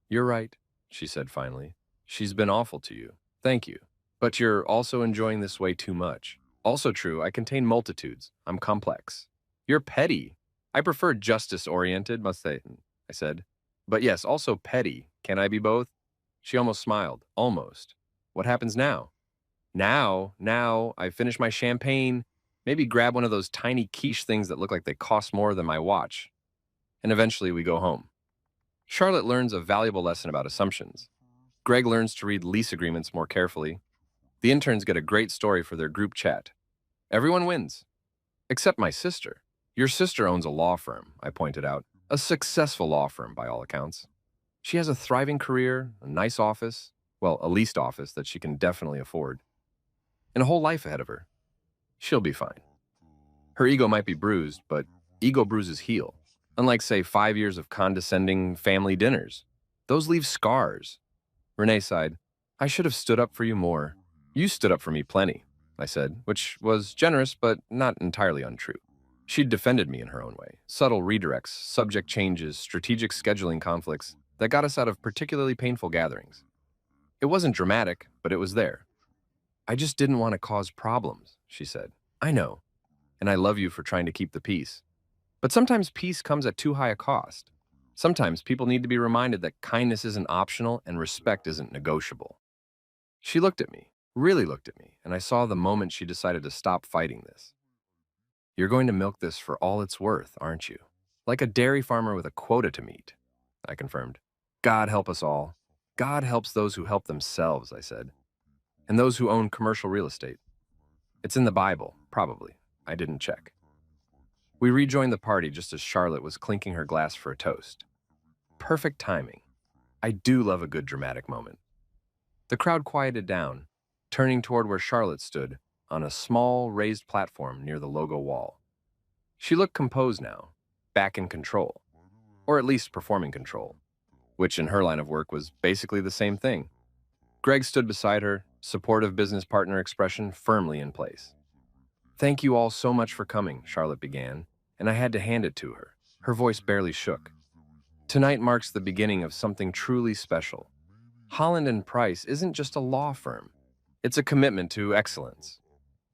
Speaker 1: You're right, she said finally. She's been awful to you. Thank you. But you're also enjoying this way too much. Also true, I contain multitudes. I'm complex. You're petty. I prefer justice-oriented, I said. But yes, also petty. Can I be both? She almost smiled. Almost. What happens now? Now, I finish my champagne, maybe grab one of those tiny quiche things that look like they cost more than my watch. And eventually we go home. Charlotte learns a valuable lesson about assumptions. Greg learns to read lease agreements more carefully. The interns get a great story for their group chat. Everyone wins. Except my sister. Your sister owns a law firm, I pointed out. A successful law firm, by all accounts. She has a thriving career, a nice office, well, a leased office that she can definitely afford, and a whole life ahead of her. She'll be fine. Her ego might be bruised, but ego bruises heal. Unlike, say, 5 years of condescending family dinners. Those leave scars. Renee sighed. I should have stood up for you more. You stood up for me plenty, I said, which was generous but not entirely untrue. She'd defended me in her own way. Subtle redirects, subject changes, strategic scheduling conflicts that got us out of particularly painful gatherings. It wasn't dramatic, but it was there. I just didn't want to cause problems, she said. I know, and I love you for trying to keep the peace. But sometimes peace comes at too high a cost. Sometimes people need to be reminded that kindness isn't optional and respect isn't negotiable. She looked at me, really looked at me, and I saw the moment she decided to stop fighting this. You're going to milk this for all it's worth, aren't you? Like a dairy farmer with a quota to meet, I confirmed. God help us all. God helps those who help themselves, I said. And those who own commercial real estate. It's in the Bible, probably. I didn't check. We rejoined the party just as Charlotte was clinking her glass for a toast. Perfect timing. I do love a good dramatic moment. The crowd quieted down, turning toward where Charlotte stood, on a small, raised platform near the logo wall. She looked composed now, back in control, or at least performing control, which in her line of work was basically the same thing. Greg stood beside her, supportive business partner expression firmly in place. Thank you all so much for coming, Charlotte began, and I had to hand it to her. Her voice barely shook. Tonight marks the beginning of something truly special. Holland and Price isn't just a law firm. It's a commitment to excellence,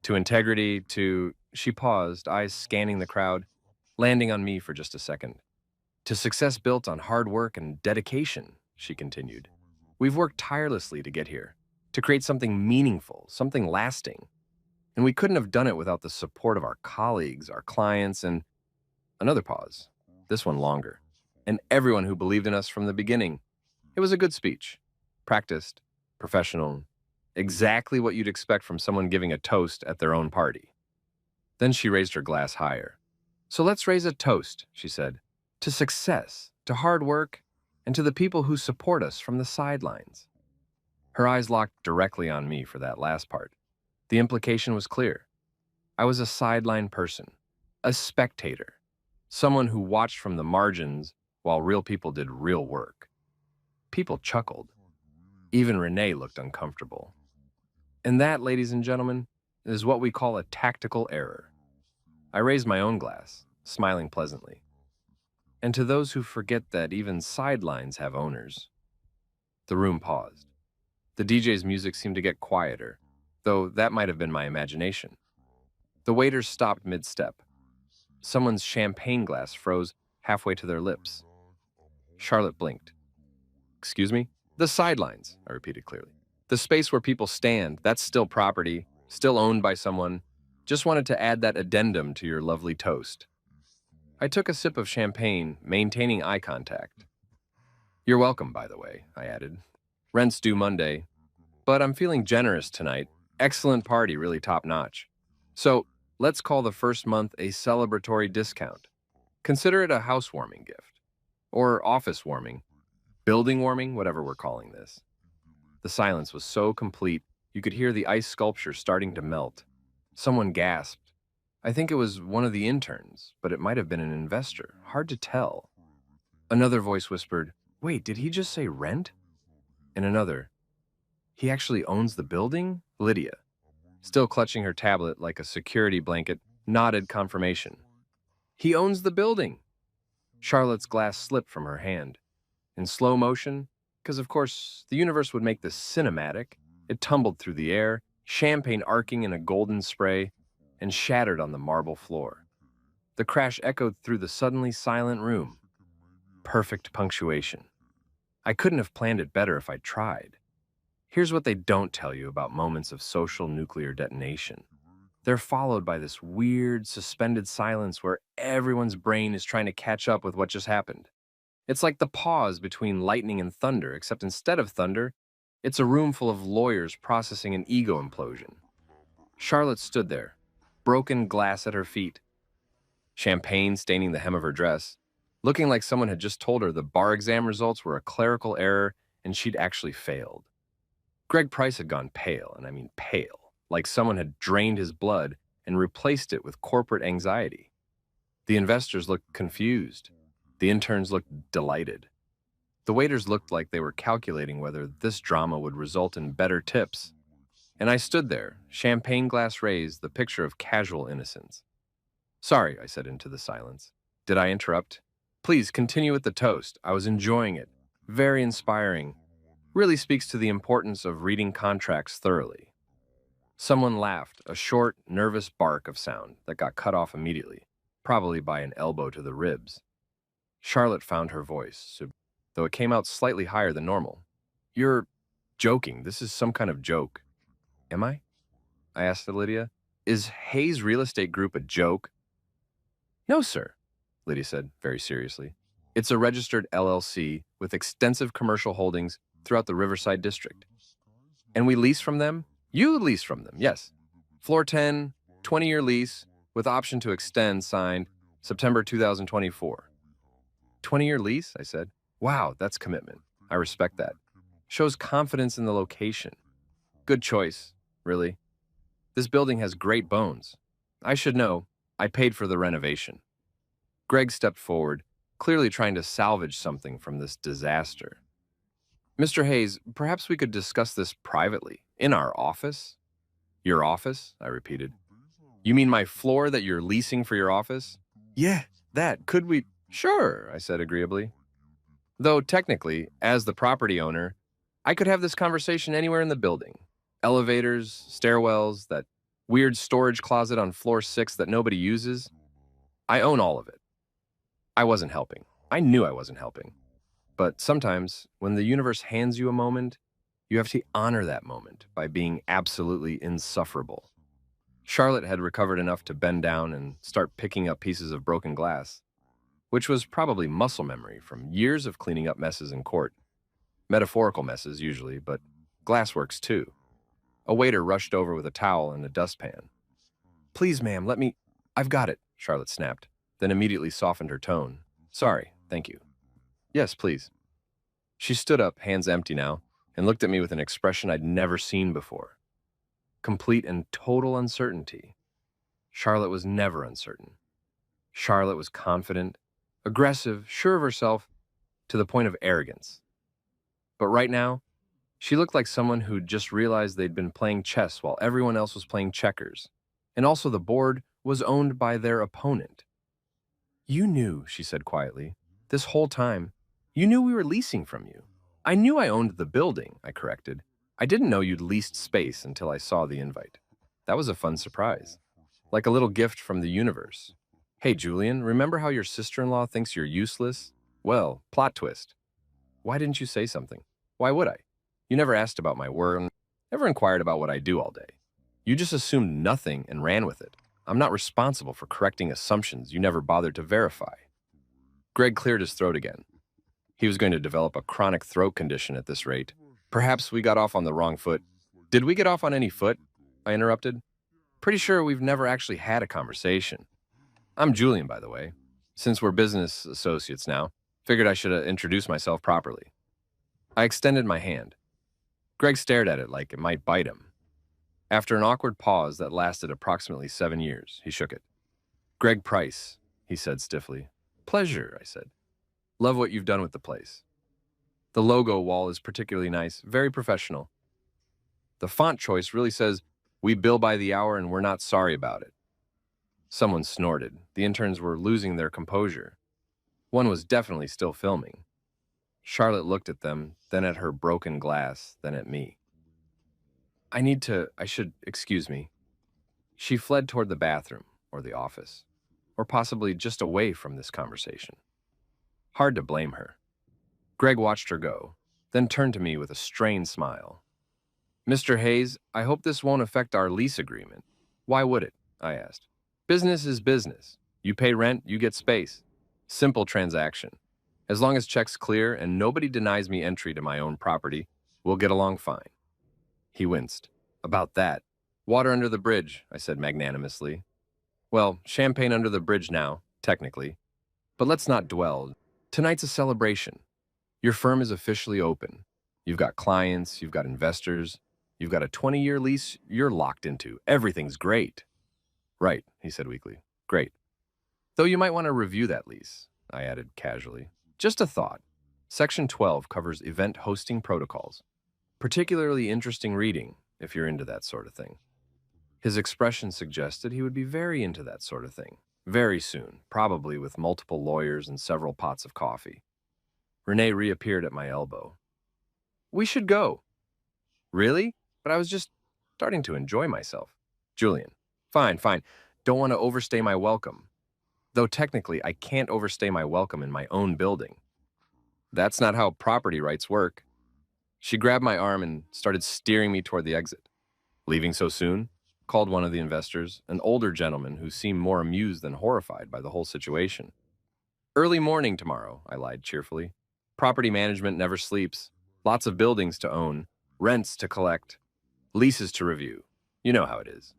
Speaker 1: to integrity, to... She paused, eyes scanning the crowd, landing on me for just a second. To success built on hard work and dedication, she continued. We've worked tirelessly to get here, to create something meaningful, something lasting. And we couldn't have done it without the support of our colleagues, our clients, and... Another pause, this one longer, and everyone who believed in us from the beginning. It was a good speech. Practiced, professional, exactly what you'd expect from someone giving a toast at their own party. Then she raised her glass higher. So let's raise a toast, she said, to success, to hard work, and to the people who support us from the sidelines. Her eyes locked directly on me for that last part. The implication was clear. I was a sideline person, a spectator, someone who watched from the margins while real people did real work. People chuckled. Even Renee looked uncomfortable. And that, ladies and gentlemen, is what we call a tactical error. I raised my own glass, smiling pleasantly. And to those who forget that even sidelines have owners. The room paused. The DJ's music seemed to get quieter, though that might have been my imagination. The waiters stopped mid-step. Someone's champagne glass froze halfway to their lips. Charlotte blinked. Excuse me? The sidelines, I repeated clearly. The space where people stand, that's still property, still owned by someone. Just wanted to add that addendum to your lovely toast. I took a sip of champagne, maintaining eye contact. You're welcome, by the way, I added. Rent's due Monday, but I'm feeling generous tonight. Excellent party, really top-notch. So, let's call the first month a celebratory discount. Consider it a housewarming gift. Or office warming. Building warming, whatever we're calling this. The silence was so complete, you could hear the ice sculpture starting to melt. Someone gasped. I think it was one of the interns, but it might have been an investor. Hard to tell. Another voice whispered, "Wait, did he just say rent?" And another, "He actually owns the building?" Lydia, still clutching her tablet like a security blanket, nodded confirmation. "He owns the building!" Charlotte's glass slipped from her hand. In slow motion, because of course the universe would make this cinematic, it tumbled through the air, champagne arcing in a golden spray, and shattered on the marble floor. The crash echoed through the suddenly silent room. Perfect punctuation. I couldn't have planned it better if I'd tried. Here's what they don't tell you about moments of social nuclear detonation. They're followed by this weird, suspended silence where everyone's brain is trying to catch up with what just happened. It's like the pause between lightning and thunder, except instead of thunder, it's a room full of lawyers processing an ego implosion. Charlotte stood there, broken glass at her feet, champagne staining the hem of her dress, looking like someone had just told her the bar exam results were a clerical error and she'd actually failed. Greg Price had gone pale, and I mean pale, like someone had drained his blood and replaced it with corporate anxiety. The investors looked confused. The interns looked delighted. The waiters looked like they were calculating whether this drama would result in better tips. And I stood there, champagne glass raised, the picture of casual innocence. "Sorry," I said into the silence. "Did I interrupt?" "Please continue with the toast. I was enjoying it. Very inspiring. Really speaks to the importance of reading contracts thoroughly." Someone laughed, a short, nervous bark of sound that got cut off immediately, probably by an elbow to the ribs. Charlotte found her voice, though it came out slightly higher than normal. "You're joking. This is some kind of joke." "Am I?" I asked Lydia. "Is Hayes Real Estate Group a joke?" "No, sir," Lydia said very seriously. "It's a registered LLC with extensive commercial holdings throughout the Riverside District. And we lease from them? You lease from them, yes. Floor 10, 20-year lease with option to extend, signed September 2024. 20-year lease, I said. Wow, that's commitment. I respect that. Shows confidence in the location. Good choice, really. This building has great bones. I should know. I paid for the renovation." Greg stepped forward, clearly trying to salvage something from this disaster. "Mr. Hayes, perhaps we could discuss this privately, in our office?" "Your office?" I repeated. "You mean my floor that you're leasing for your office?" "Yeah, that. Could we—" "Sure," I said agreeably. "Though technically, as the property owner, I could have this conversation anywhere in the building. Elevators, stairwells, that weird storage closet on floor 6 that nobody uses. I own all of it." I wasn't helping. I knew I wasn't helping. But sometimes, when the universe hands you a moment, you have to honor that moment by being absolutely insufferable. Charlotte had recovered enough to bend down and start picking up pieces of broken glass, which was probably muscle memory from years of cleaning up messes in court. Metaphorical messes, usually, but glass works too. A waiter rushed over with a towel and a dustpan. "Please, ma'am, let me—" "I've got it," Charlotte snapped, then immediately softened her tone. "Sorry, thank you." "Yes, please." She stood up, hands empty now, and looked at me with an expression I'd never seen before. Complete and total uncertainty. Charlotte was never uncertain. Charlotte was confident, aggressive, sure of herself, to the point of arrogance. But right now, She looked like someone who'd just realized they'd been playing chess while everyone else was playing checkers. And also the board was owned by their opponent. You knew, she said quietly, this whole time. You knew we were leasing from you. I knew I owned the building, I corrected. I didn't know you'd leased space until I saw the invite. That was a fun surprise. Like a little gift from the universe. Hey, Julian, remember how your sister-in-law thinks you're useless? Well, plot twist. Why didn't you say something? Why would I? You never asked about my work, never inquired about what I do all day. You just assumed nothing and ran with it. I'm not responsible for correcting assumptions you never bothered to verify. Greg cleared his throat again. He was going to develop a chronic throat condition at this rate. Perhaps we got off on the wrong foot. Did we get off on any foot? I interrupted. Pretty sure we've never actually had a conversation. I'm Julian, by the way. Since we're business associates now, figured I should introduce myself properly. I extended my hand. Greg stared at it like it might bite him. After an awkward pause that lasted approximately 7 years, he shook it. Greg Price, he said stiffly. Pleasure, I said. Love what you've done with the place. The logo wall is particularly nice, very professional. The font choice really says, we bill by the hour and we're not sorry about it. Someone snorted. The interns were losing their composure. One was definitely still filming. Charlotte looked at them, then at her broken glass, then at me. Excuse me. She fled toward the bathroom, or the office, or possibly just away from this conversation. Hard to blame her. Greg watched her go, then turned to me with a strained smile. Mr. Hayes, I hope this won't affect our lease agreement. Why would it? I asked. Business is business. You pay rent, you get space. Simple transaction. As long as checks clear and nobody denies me entry to my own property, we'll get along fine. He winced. About that. Water under the bridge, I said magnanimously. Well, champagne under the bridge now, technically. But let's not dwell. Tonight's a celebration. Your firm is officially open. You've got clients, you've got investors, you've got a 20-year lease you're locked into. Everything's great. Right, he said weakly. Great. Though you might want to review that lease, I added casually. Just a thought. Section 12 covers event hosting protocols. Particularly interesting reading, if you're into that sort of thing. His expression suggested he would be very into that sort of thing. Very soon, probably with multiple lawyers and several pots of coffee. Renee reappeared at my elbow. We should go. Really? But I was just starting to enjoy myself. Julian. Fine. Don't want to overstay my welcome. Though technically, I can't overstay my welcome in my own building. That's not how property rights work. She grabbed my arm and started steering me toward the exit. Leaving so soon? Called one of the investors, an older gentleman who seemed more amused than horrified by the whole situation. Early morning tomorrow, I lied cheerfully. Property management never sleeps. Lots of buildings to own, rents to collect, leases to review. You know how it is.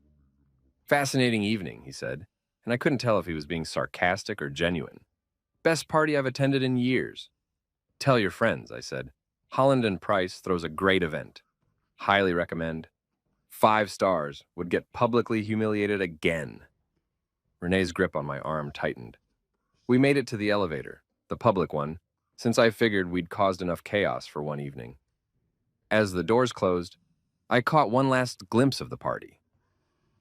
Speaker 1: Fascinating evening, he said, and I couldn't tell if he was being sarcastic or genuine. Best party I've attended in years. Tell your friends, I said. Holland and Price throws a great event. Highly recommend. 5 stars, would get publicly humiliated again. Renee's grip on my arm tightened. We made it to the elevator, the public one, since I figured we'd caused enough chaos for one evening. As the doors closed, I caught one last glimpse of the party.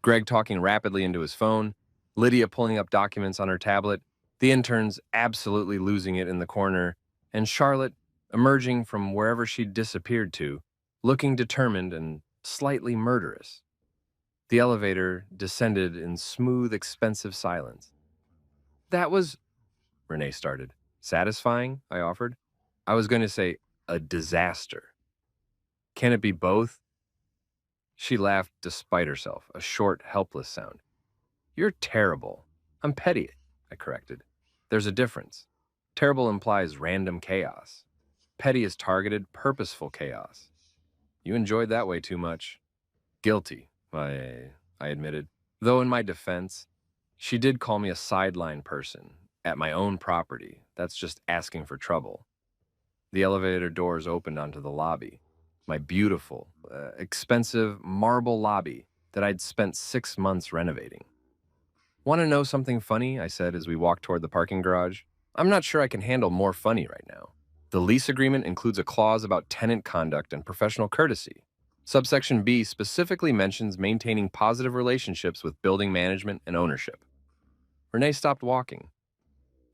Speaker 1: Greg talking rapidly into his phone, Lydia pulling up documents on her tablet, the interns absolutely losing it in the corner, and Charlotte emerging from wherever she'd disappeared to, looking determined and slightly murderous. The elevator descended in smooth, expensive silence. That was, Renee started. Satisfying, I offered. I was going to say, a disaster. Can it be both? She laughed despite herself, a short, helpless sound. You're terrible. I'm petty, I corrected. There's a difference. Terrible implies random chaos. Petty is targeted, purposeful chaos. You enjoyed that way too much. Guilty, I admitted. Though in my defense, she did call me a sideline person at my own property. That's just asking for trouble. The elevator doors opened onto the lobby. My beautiful, expensive marble lobby that I'd spent 6 months renovating. Want to know something funny? I said as we walked toward the parking garage. I'm not sure I can handle more funny right now. The lease agreement includes a clause about tenant conduct and professional courtesy. Subsection B specifically mentions maintaining positive relationships with building management and ownership. Renee stopped walking.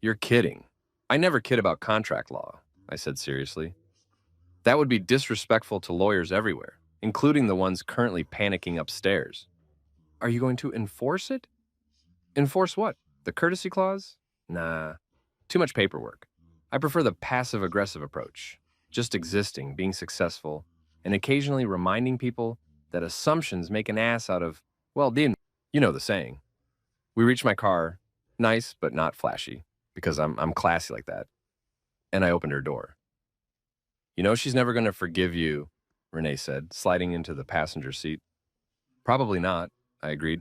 Speaker 1: You're kidding. I never kid about contract law, I said seriously. That would be disrespectful to lawyers everywhere, including the ones currently panicking upstairs. Are you going to enforce it? Enforce what? The courtesy clause? Nah, too much paperwork. I prefer the passive-aggressive approach, just existing, being successful, and occasionally reminding people that assumptions make an ass out of, well, you know the saying. We reached my car, nice but not flashy, because I'm classy like that, and I opened her door. You know she's never going to forgive you, Renee said, sliding into the passenger seat. Probably not, I agreed,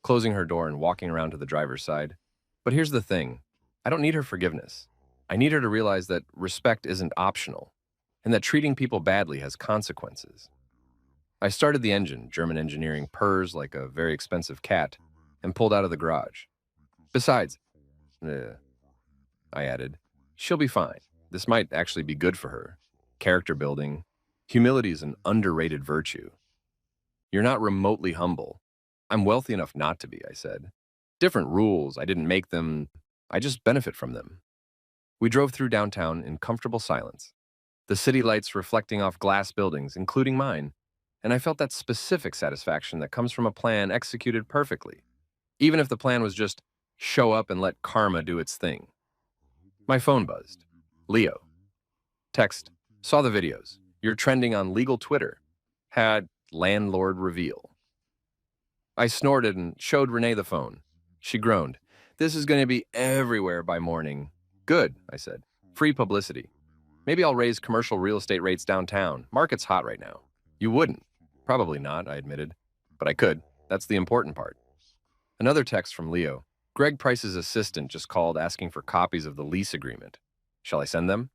Speaker 1: closing her door and walking around to the driver's side. But here's the thing. I don't need her forgiveness. I need her to realize that respect isn't optional, and that treating people badly has consequences. I started the engine, German engineering purrs like a very expensive cat, and pulled out of the garage. Besides, I added, she'll be fine. This might actually be good for her. Character building. Humility is an underrated virtue. You're not remotely humble. I'm wealthy enough not to be, I said. Different rules, I didn't make them. I just benefit from them. We drove through downtown in comfortable silence, the city lights reflecting off glass buildings, including mine, and I felt that specific satisfaction that comes from a plan executed perfectly, even if the plan was just show up and let karma do its thing. My phone buzzed. Leo. Text. Saw the videos. You're trending on legal Twitter. Had landlord reveal. I snorted and showed Renee the phone. She groaned. This is going to be everywhere by morning. Good, I said. Free publicity. Maybe I'll raise commercial real estate rates downtown. Market's hot right now. You wouldn't. Probably not, I admitted. But I could. That's the important part. Another text from Leo. Greg Price's assistant just called asking for copies of the lease agreement. Shall I send them?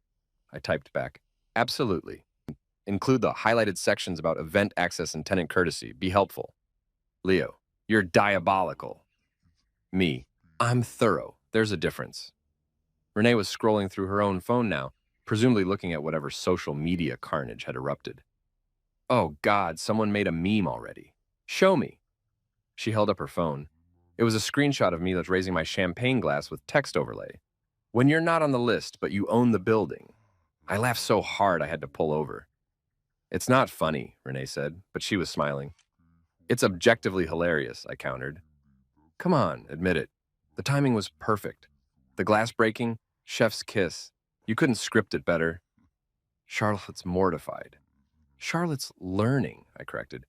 Speaker 1: I typed back. Absolutely. Include the highlighted sections about event access and tenant courtesy. Be helpful. Leo. You're diabolical. Me. I'm thorough. There's a difference. Renee was scrolling through her own phone now, presumably looking at whatever social media carnage had erupted. Oh God, someone made a meme already. Show me. She held up her phone. It was a screenshot of me that's raising my champagne glass with text overlay. When you're not on the list, but you own the building. I laughed so hard I had to pull over. It's not funny, Renee said, but she was smiling. It's objectively hilarious, I countered. Come on, admit it. The timing was perfect. The glass breaking, chef's kiss. You couldn't script it better. Charlotte's mortified. Charlotte's learning, I corrected.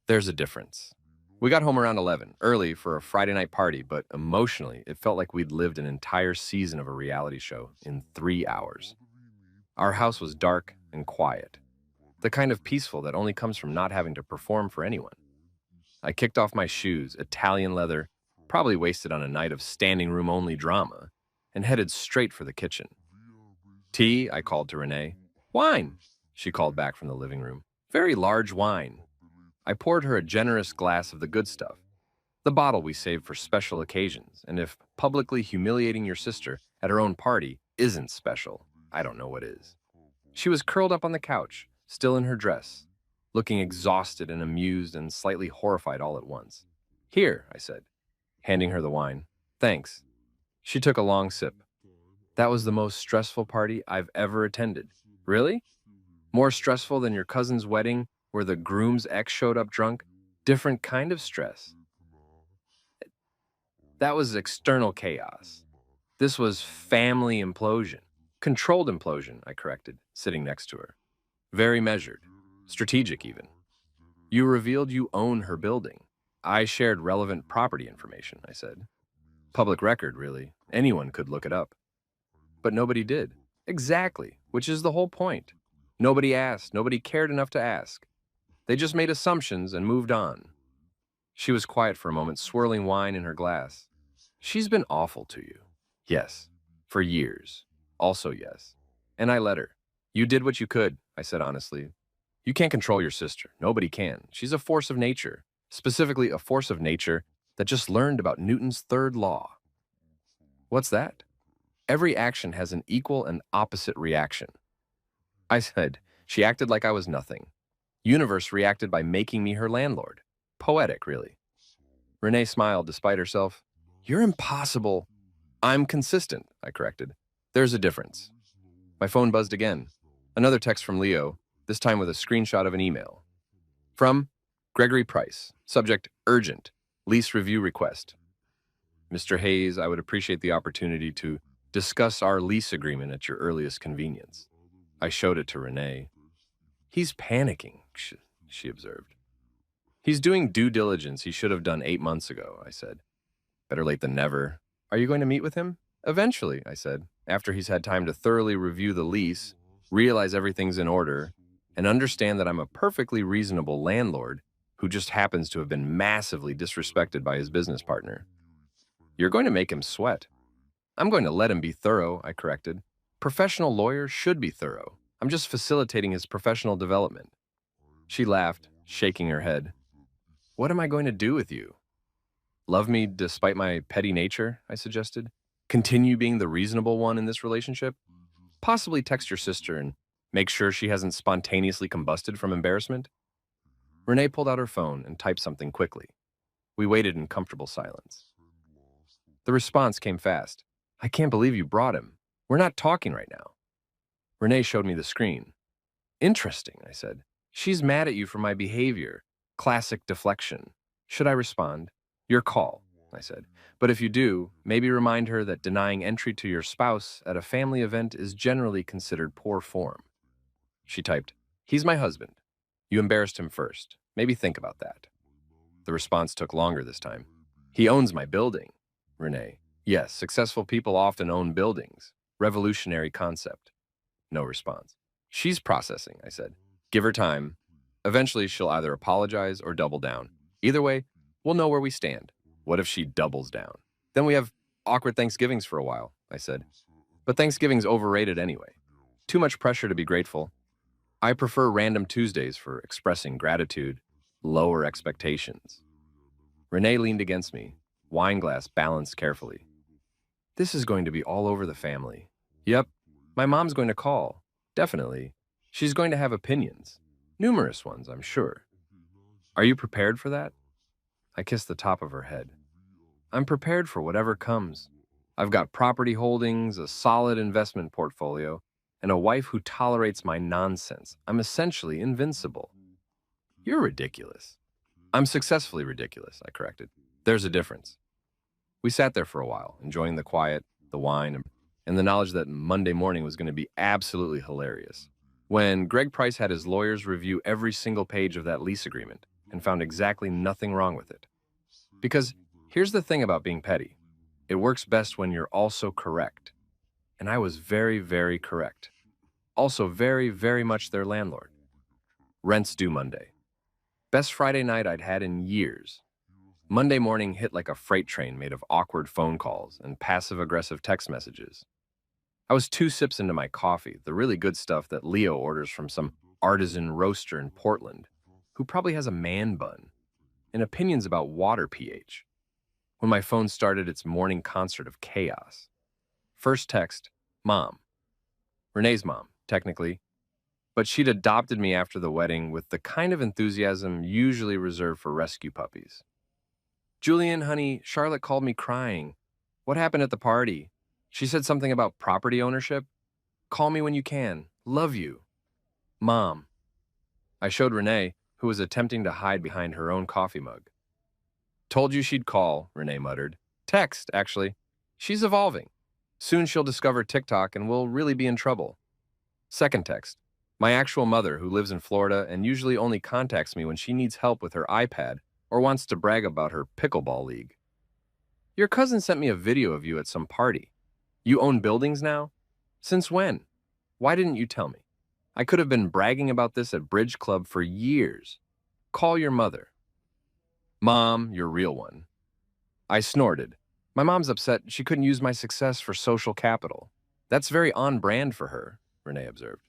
Speaker 1: There's a difference. We got home around 11, early for a Friday night party, but emotionally, it felt like we'd lived an entire season of a reality show in 3 hours. Our house was dark and quiet, the kind of peaceful that only comes from not having to perform for anyone. I kicked off my shoes, Italian leather, probably wasted on a night of standing room only drama, and headed straight for the kitchen. Tea, I called to Renee. Wine, she called back from the living room. Very large wine. I poured her a generous glass of the good stuff, the bottle we saved for special occasions, and if publicly humiliating your sister at her own party isn't special, I don't know what is. She was curled up on the couch, still in her dress, looking exhausted and amused and slightly horrified all at once. Here, I said, handing her the wine. Thanks. She took a long sip. That was the most stressful party I've ever attended. Really? More stressful than your cousin's wedding where the groom's ex showed up drunk? Different kind of stress. That was external chaos. This was family implosion. Controlled implosion, I corrected, sitting next to her. Very measured. Strategic, even. You revealed you own her building. I shared relevant property information, I said. Public record, really. Anyone could look it up. But nobody did. Exactly, which is the whole point. Nobody asked. Nobody cared enough to ask. They just made assumptions and moved on. She was quiet for a moment, swirling wine in her glass. She's been awful to you. Yes. For years. Also yes. And I let her. You did what you could, I said honestly. You can't control your sister. Nobody can. She's a force of nature. Specifically, a force of nature that just learned about Newton's third law. What's that? Every action has an equal and opposite reaction. I said, she acted like I was nothing. Universe reacted by making me her landlord. Poetic, really. Renee smiled despite herself. You're impossible. I'm consistent, I corrected. There's a difference. My phone buzzed again. Another text from Leo, this time with a screenshot of an email. From Gregory Price. Subject, urgent. Lease review request. Mr. Hayes, I would appreciate the opportunity to discuss our lease agreement at your earliest convenience. I showed it to Renee. He's panicking, she observed. He's doing due diligence he should have done 8 months ago, I said. Better late than never. Are you going to meet with him? Eventually, I said, after he's had time to thoroughly review the lease, realize everything's in order, and understand that I'm a perfectly reasonable landlord who just happens to have been massively disrespected by his business partner. You're going to make him sweat. I'm going to let him be thorough, I corrected. Professional lawyers should be thorough. I'm just facilitating his professional development. She laughed, shaking her head. What am I going to do with you? Love me despite my petty nature, I suggested. Continue being the reasonable one in this relationship? Possibly text your sister and make sure she hasn't spontaneously combusted from embarrassment? Renee pulled out her phone and typed something quickly. We waited in comfortable silence. The response came fast. I can't believe you brought him. We're not talking right now. Renee showed me the screen. Interesting, I said. She's mad at you for my behavior. Classic deflection. Should I respond? Your call, I said. But if you do, maybe remind her that denying entry to your spouse at a family event is generally considered poor form. She typed, he's my husband. You embarrassed him first. Maybe think about that. The response took longer this time. He owns my building. Renee, yes, successful people often own buildings. Revolutionary concept. No response. She's processing, I said. Give her time. Eventually, she'll either apologize or double down. Either way, we'll know where we stand. What if she doubles down? Then we have awkward Thanksgivings for a while, I said. But Thanksgiving's overrated anyway. Too much pressure to be grateful. I prefer random Tuesdays for expressing gratitude, lower expectations. Renee leaned against me, wine glass balanced carefully. This is going to be all over the family. Yep, my mom's going to call. Definitely. She's going to have opinions. Numerous ones, I'm sure. Are you prepared for that? I kissed the top of her head. I'm prepared for whatever comes. I've got property holdings, a solid investment portfolio, and a wife who tolerates my nonsense. I'm essentially invincible. You're ridiculous. I'm successfully ridiculous, I corrected. There's a difference. We sat there for a while, enjoying the quiet, the wine, and the knowledge that Monday morning was going to be absolutely hilarious. When Greg Price had his lawyers review every single page of that lease agreement and found exactly nothing wrong with it. Because here's the thing about being petty. It works best when you're also correct. And I was very, very correct. Also very, very much their landlord. Rent's due Monday. Best Friday night I'd had in years. Monday morning hit like a freight train made of awkward phone calls and passive-aggressive text messages. I was 2 sips into my coffee, the really good stuff that Leo orders from some artisan roaster in Portland, who probably has a man bun, and opinions about water pH, when my phone started its morning concert of chaos. First text, Mom. Renee's mom, technically, but she'd adopted me after the wedding with the kind of enthusiasm usually reserved for rescue puppies. Julian, honey, Charlotte called me crying. What happened at the party? She said something about property ownership. Call me when you can. Love you. Mom. I showed Renee, who was attempting to hide behind her own coffee mug. Told you she'd call, Renee muttered. Text, actually. She's evolving. Soon she'll discover TikTok and we'll really be in trouble. Second text. My actual mother, who lives in Florida and usually only contacts me when she needs help with her iPad or wants to brag about her pickleball league. Your cousin sent me a video of you at some party. You own buildings now? Since when? Why didn't you tell me? I could have been bragging about this at Bridge Club for years. Call your mother. Mom, your real one. I snorted. My mom's upset she couldn't use my success for social capital. That's very on brand for her, Renee observed.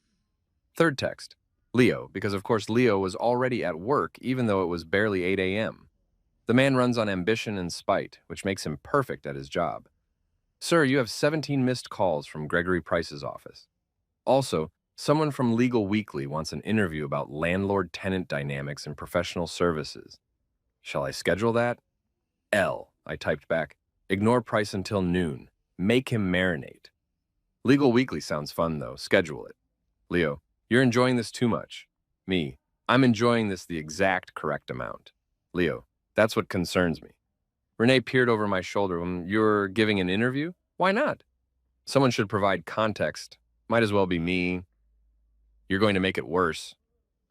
Speaker 1: Third text. Leo, because of course Leo was already at work even though it was barely 8 a.m. The man runs on ambition and spite, which makes him perfect at his job. Sir, you have 17 missed calls from Gregory Price's office. Also, Someone from Legal Weekly wants an interview about landlord-tenant dynamics and professional services. Shall I schedule that? L, I typed back. Ignore Price until noon. Make him marinate. Legal Weekly sounds fun, though. Schedule it. Leo, you're enjoying this too much. Me, I'm enjoying this the exact correct amount. Leo, that's what concerns me. Renee peered over my shoulder. You're giving an interview? Why not? Someone should provide context. Might as well be me. You're going to make it worse.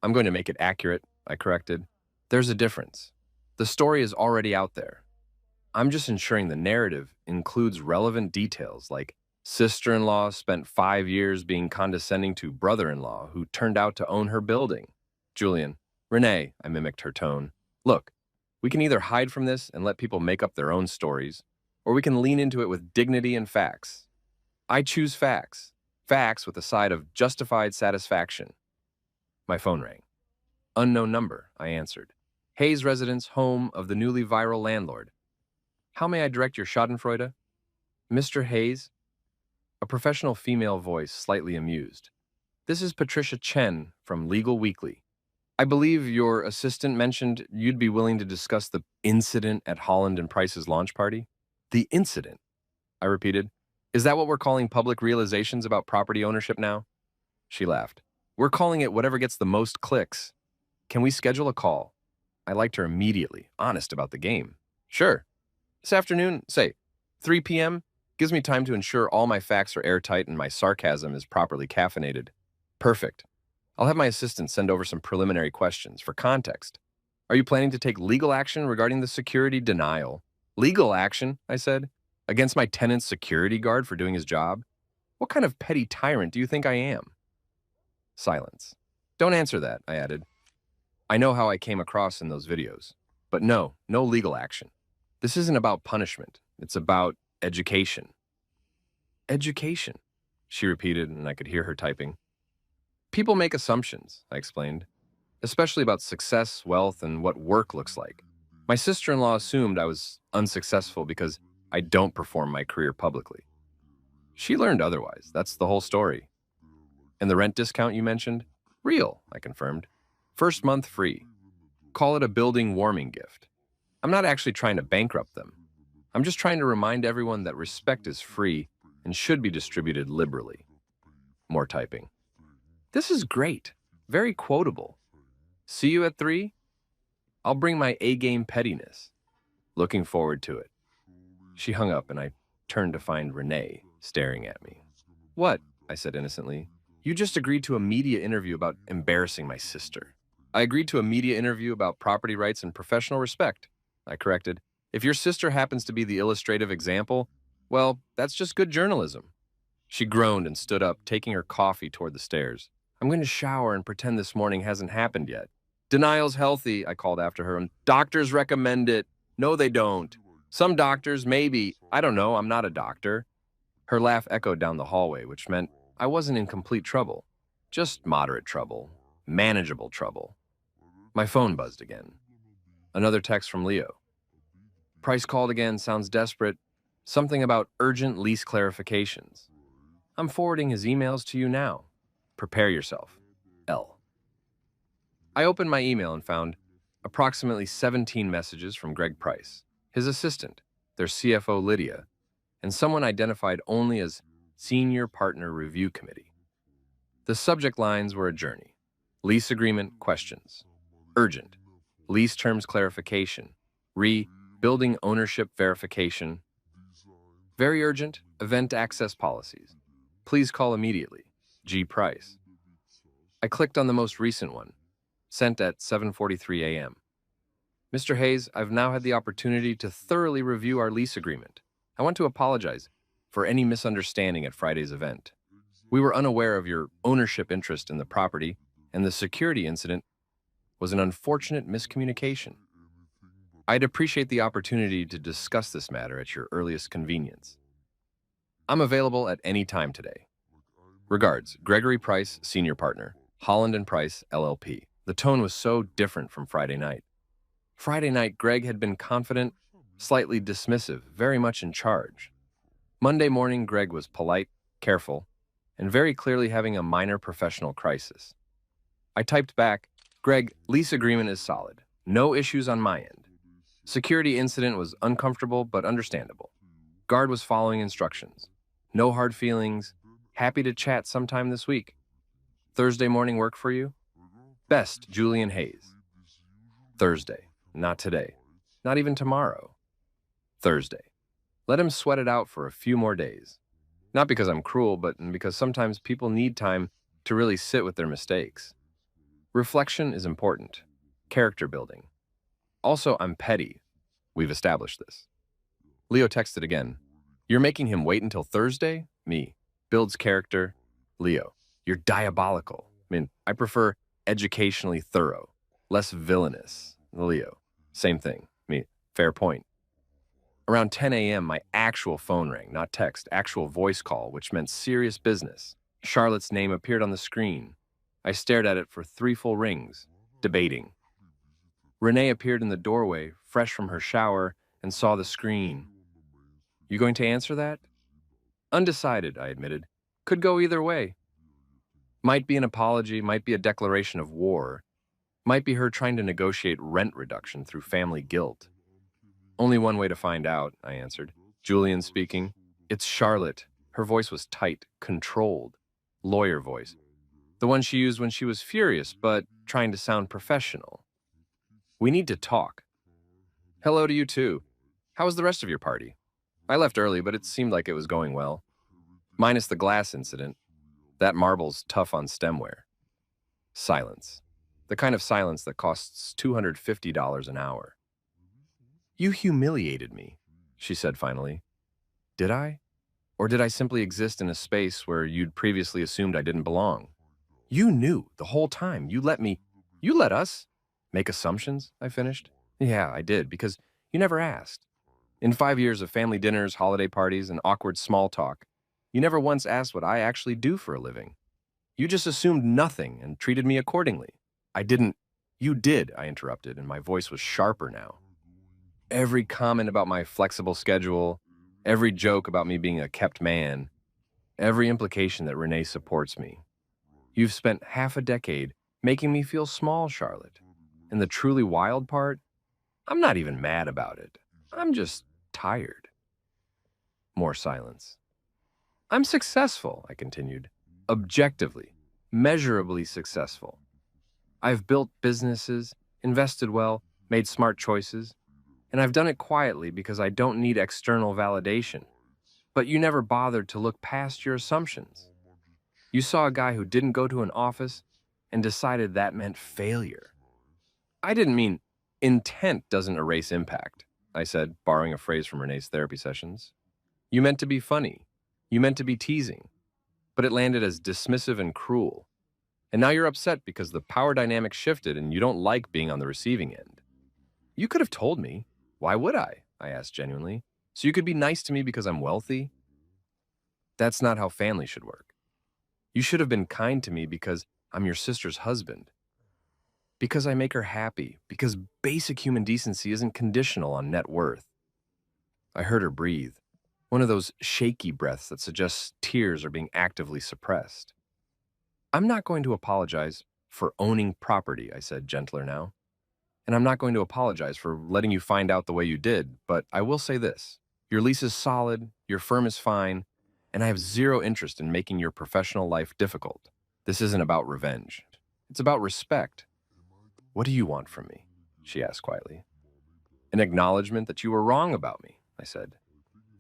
Speaker 1: I'm going to make it accurate, I corrected. There's a difference. The story is already out there. I'm just ensuring the narrative includes relevant details like sister-in-law spent 5 years being condescending to brother-in-law who turned out to own her building. Julian, Renee, I mimicked her tone. Look, we can either hide from this and let people make up their own stories, or we can lean into it with dignity and facts. I choose facts. Facts with a side of justified satisfaction. My phone rang. Unknown number, I answered. Hayes residence, home of the newly viral landlord. How may I direct your schadenfreude? Mr. Hayes? A professional female voice, slightly amused. This is Patricia Chen from Legal Weekly. I believe your assistant mentioned you'd be willing to discuss the incident at Holland and Price's launch party? The incident, I repeated. Is that what we're calling public realizations about property ownership now? She laughed. We're calling it whatever gets the most clicks. Can we schedule a call? I liked her immediately, honest about the game. Sure. This afternoon, say, 3 p.m., gives me time to ensure all my facts are airtight and my sarcasm is properly caffeinated. Perfect. I'll have my assistant send over some preliminary questions for context. Are you planning to take legal action regarding the security denial? Legal action, I said, against my tenant's security guard for doing his job? What kind of petty tyrant do you think I am? Silence. Don't answer that, I added. I know how I came across in those videos. But no legal action. This isn't about punishment. It's about education. Education, she repeated, and I could hear her typing. People make assumptions, I explained, especially about success, wealth, and what work looks like. My sister-in-law assumed I was unsuccessful because I don't perform my career publicly. She learned otherwise. That's the whole story. And the rent discount you mentioned? Real, I confirmed. First month free. Call it a building warming gift. I'm not actually trying to bankrupt them. I'm just trying to remind everyone that respect is free and should be distributed liberally. More typing. This is great. Very quotable. See you at 3? I'll bring my A-game pettiness. Looking forward to it. She hung up and I turned to find Renee staring at me. What? I said innocently. You just agreed to a media interview about embarrassing my sister. I agreed to a media interview about property rights and professional respect, I corrected. If your sister happens to be the illustrative example, well, that's just good journalism. She groaned and stood up, taking her coffee toward the stairs. I'm going to shower and pretend this morning hasn't happened yet. Denial's healthy, I called after her, and doctors recommend it. No, they don't. Some doctors, maybe. I don't know, I'm not a doctor. Her laugh echoed down the hallway, which meant I wasn't in complete trouble. Just moderate trouble. Manageable trouble. My phone buzzed again. Another text from Leo. Price called again, sounds desperate. Something about urgent lease clarifications. I'm forwarding his emails to you now. Prepare yourself. L. I opened my email and found approximately 17 messages from Greg Price, his assistant, their CFO Lydia, and someone identified only as Senior Partner Review Committee. The subject lines were a journey. Lease agreement questions. Urgent. Lease terms clarification. Building ownership verification. Very urgent. Event access policies. Please call immediately. G. Price. I clicked on the most recent one, sent at 7:43 a.m. Mr. Hayes, I've now had the opportunity to thoroughly review our lease agreement. I want to apologize for any misunderstanding at Friday's event. We were unaware of your ownership interest in the property, and the security incident was an unfortunate miscommunication. I'd appreciate the opportunity to discuss this matter at your earliest convenience. I'm available at any time today. Regards, Gregory Price, Senior Partner, Holland & Price, LLP. The tone was so different from Friday night. Friday night, Greg had been confident, slightly dismissive, very much in charge. Monday morning, Greg was polite, careful, and very clearly having a minor professional crisis. I typed back, Greg, lease agreement is solid. No issues on my end. Security incident was uncomfortable but understandable. Guard was following instructions. No hard feelings. Happy to chat sometime this week. Thursday morning work for you? Best, Julian Hayes. Thursday. Not today. Not even tomorrow. Thursday. Let him sweat it out for a few more days. Not because I'm cruel, but because sometimes people need time to really sit with their mistakes. Reflection is important. Character building. Also, I'm petty. We've established this. Leo texted again. You're making him wait until Thursday? Me. Builds character. Leo. You're diabolical. I prefer educationally thorough. Less villainous. Leo. Same thing. Me. Fair point. Around 10 a.m., my actual phone rang, not text, actual voice call, which meant serious business. Charlotte's name appeared on the screen. I stared at it for 3 full rings, debating. Renee appeared in the doorway, fresh from her shower, and saw the screen. You going to answer that? Undecided, I admitted. Could go either way. Might be an apology, might be a declaration of war. Might be her trying to negotiate rent reduction through family guilt. Only one way to find out, I answered. Julian speaking. It's Charlotte. Her voice was tight, controlled. Lawyer voice. The one she used when she was furious, but trying to sound professional. We need to talk. Hello to you too. How was the rest of your party? I left early, but it seemed like it was going well. Minus the glass incident. That marble's tough on stemware. Silence. The kind of silence that costs $250 an hour. You humiliated me, she said finally. Did I? Or did I simply exist in a space where you'd previously assumed I didn't belong? You knew the whole time. You let us make assumptions, I finished. Yeah, I did, because you never asked. In 5 years of family dinners, holiday parties, and awkward small talk, you never once asked what I actually do for a living. You just assumed nothing and treated me accordingly. I didn't. You did, I interrupted, and my voice was sharper now. Every comment about my flexible schedule, every joke about me being a kept man, every implication that Renee supports me. You've spent half a decade making me feel small, Charlotte. And the truly wild part? I'm not even mad about it. I'm just tired. More silence. I'm successful, I continued. Objectively, measurably successful. I've built businesses, invested well, made smart choices, and I've done it quietly because I don't need external validation. But you never bothered to look past your assumptions. You saw a guy who didn't go to an office and decided that meant failure. I didn't mean intent doesn't erase impact, I said, borrowing a phrase from Renee's therapy sessions. You meant to be funny. You meant to be teasing. But it landed as dismissive and cruel. And now you're upset because the power dynamic shifted and you don't like being on the receiving end. You could have told me. Why would I asked genuinely. So you could be nice to me because I'm wealthy? That's not how family should work. You should have been kind to me because I'm your sister's husband. Because I make her happy. Because basic human decency isn't conditional on net worth. I heard her breathe. One of those shaky breaths that suggests tears are being actively suppressed. I'm not going to apologize for owning property, I said, gentler now. And I'm not going to apologize for letting you find out the way you did, but I will say this. Your lease is solid, your firm is fine, and I have zero interest in making your professional life difficult. This isn't about revenge. It's about respect. What do you want from me? She asked quietly. An acknowledgement that you were wrong about me, I said.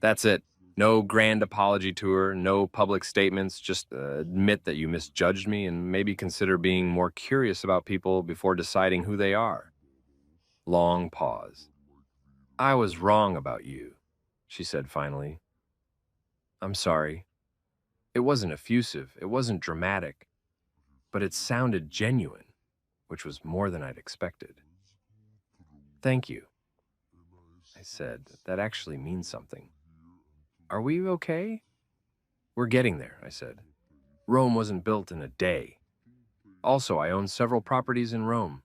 Speaker 1: That's it. No grand apology tour, no public statements, just admit that you misjudged me and maybe consider being more curious about people before deciding who they are. Long pause. I was wrong about you, she said finally. I'm sorry. It wasn't effusive, it wasn't dramatic, but it sounded genuine, which was more than I'd expected. Thank you, I said. That actually means something. Are we okay? We're getting there, I said. Rome wasn't built in a day. Also, I own several properties in Rome.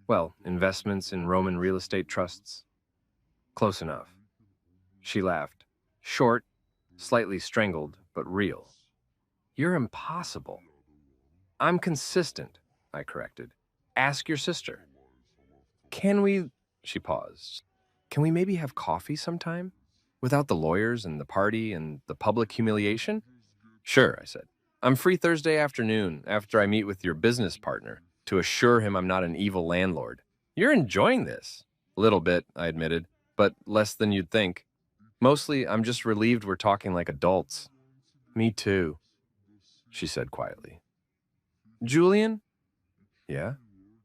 Speaker 1: Well, investments in Roman real estate trusts. Close enough. She laughed. Short, slightly strangled, but real. You're impossible. I'm consistent, I corrected. Ask your sister. Can we, she paused, can we maybe have coffee sometime? Without the lawyers and the party and the public humiliation? Sure, I said. I'm free Thursday afternoon after I meet with your business partner to assure him I'm not an evil landlord. You're enjoying this. A little bit, I admitted, but less than you'd think. Mostly, I'm just relieved we're talking like adults. Me too, she said quietly. Julian? Yeah?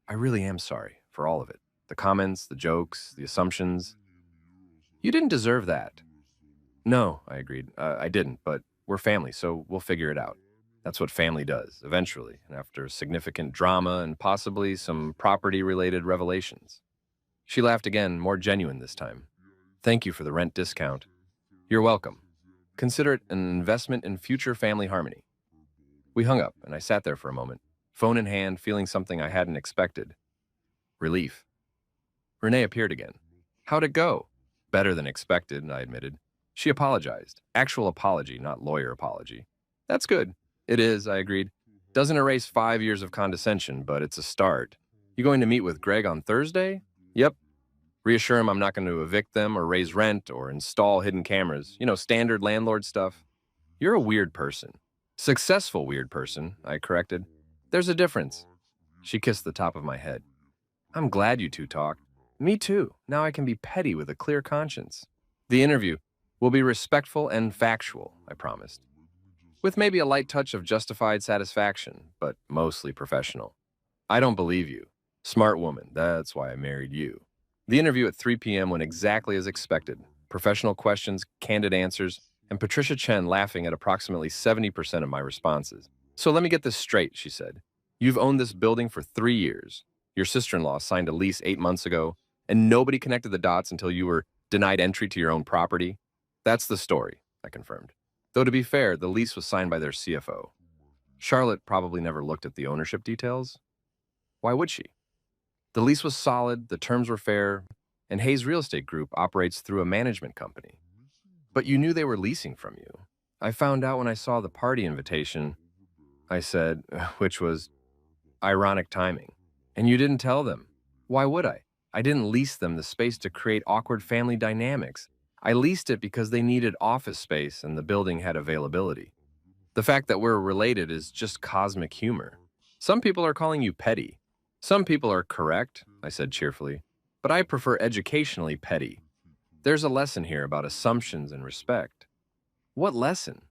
Speaker 1: I really am sorry for all of it. The comments, the jokes, the assumptions. You didn't deserve that. No, I agreed. I didn't, but we're family, so we'll figure it out. That's what family does, eventually, and after significant drama and possibly some property-related revelations. She laughed again, more genuine this time. Thank you for the rent discount. You're welcome. Consider it an investment in future family harmony. We hung up, and I sat there for a moment, phone in hand, feeling something I hadn't expected. Relief. Renee appeared again. How'd it go? Better than expected, I admitted. She apologized. Actual apology, not lawyer apology. That's good. It is, I agreed. Doesn't erase 5 years of condescension, but it's a start. You going to meet with Greg on Thursday? Yep. Reassure him I'm not going to evict them or raise rent or install hidden cameras. Standard landlord stuff. You're a weird person. Successful weird person, I corrected. There's a difference. She kissed the top of my head. I'm glad you two talked. Me too. Now I can be petty with a clear conscience. The interview will be respectful and factual, I promised. With maybe a light touch of justified satisfaction, but mostly professional. I don't believe you. Smart woman, that's why I married you. The interview at 3 p.m. went exactly as expected. Professional questions, candid answers, and Patricia Chen laughing at approximately 70% of my responses. So let me get this straight, she said. You've owned this building for 3 years. Your sister-in-law signed a lease 8 months ago, and nobody connected the dots until you were denied entry to your own property? That's the story, I confirmed. Though to be fair, the lease was signed by their CFO. Charlotte probably never looked at the ownership details. Why would she? The lease was solid, the terms were fair, and Hayes Real Estate Group operates through a management company. But you knew they were leasing from you. I found out when I saw the party invitation, I said, which was ironic timing. And you didn't tell them. Why would I? I didn't lease them the space to create awkward family dynamics. I leased it because they needed office space and the building had availability. The fact that we're related is just cosmic humor. Some people are calling you petty. Some people are correct, I said cheerfully, but I prefer educationally petty. There's a lesson here about assumptions and respect. What lesson?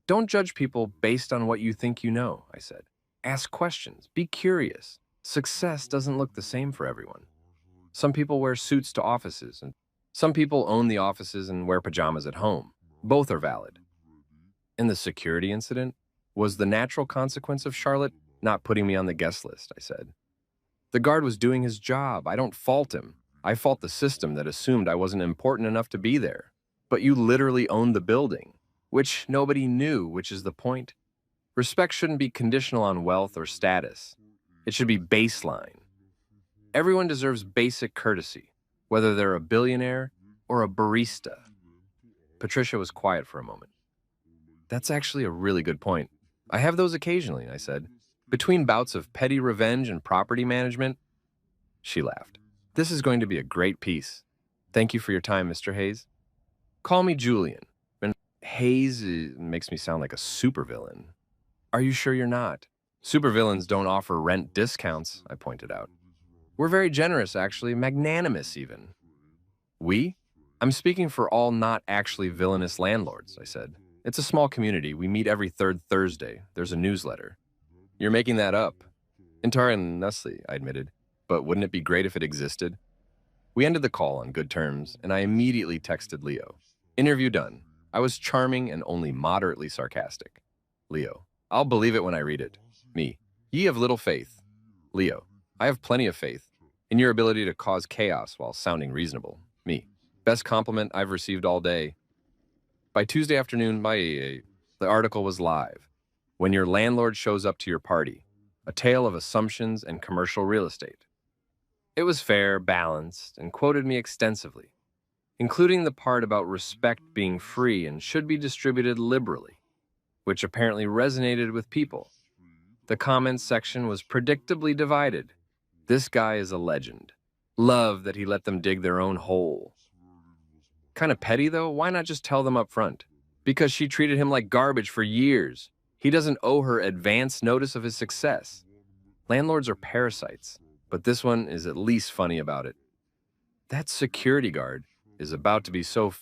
Speaker 1: Don't judge people based on what you think you know, I said. Ask questions. Be curious. Success doesn't look the same for everyone. Some people wear suits to offices, and some people own the offices and wear pajamas at home. Both are valid. And the security incident was the natural consequence of Charlotte not putting me on the guest list, I said. The guard was doing his job. I don't fault him. I fault the system that assumed I wasn't important enough to be there. But you literally owned the building, which nobody knew, which is the point. Respect shouldn't be conditional on wealth or status. It should be baseline. Everyone deserves basic courtesy, whether they're a billionaire or a barista. Patricia was quiet for a moment. That's actually a really good point. I have those occasionally, I said. Between bouts of petty revenge and property management. She laughed. This is going to be a great piece. Thank you for your time, Mr. Hayes. Call me Julian. And Hayes makes me sound like a supervillain. Are you sure you're not? Supervillains don't offer rent discounts, I pointed out. We're very generous, actually, magnanimous even. We? I'm speaking for all not actually villainous landlords, I said. It's a small community. We meet every third Thursday. There's a newsletter. You're making that up. Entirely, I admitted. But wouldn't it be great if it existed? We ended the call on good terms, and I immediately texted Leo. Interview done. I was charming and only moderately sarcastic. Leo. I'll believe it when I read it. Me. Ye have little faith. Leo. I have plenty of faith in your ability to cause chaos while sounding reasonable. Me. Best compliment I've received all day. By Tuesday afternoon, the article was live. When your landlord shows up to your party, a tale of assumptions and commercial real estate. It was fair, balanced, and quoted me extensively, including the part about respect being free and should be distributed liberally. which apparently resonated with people. The comments section was predictably divided. This guy is a legend. Love that he let them dig their own hole. Kind of petty though, why not just tell them up front? Because she treated him like garbage for years. He doesn't owe her advance notice of his success. Landlords are parasites, but this one is at least funny about it. That security guard is about to be so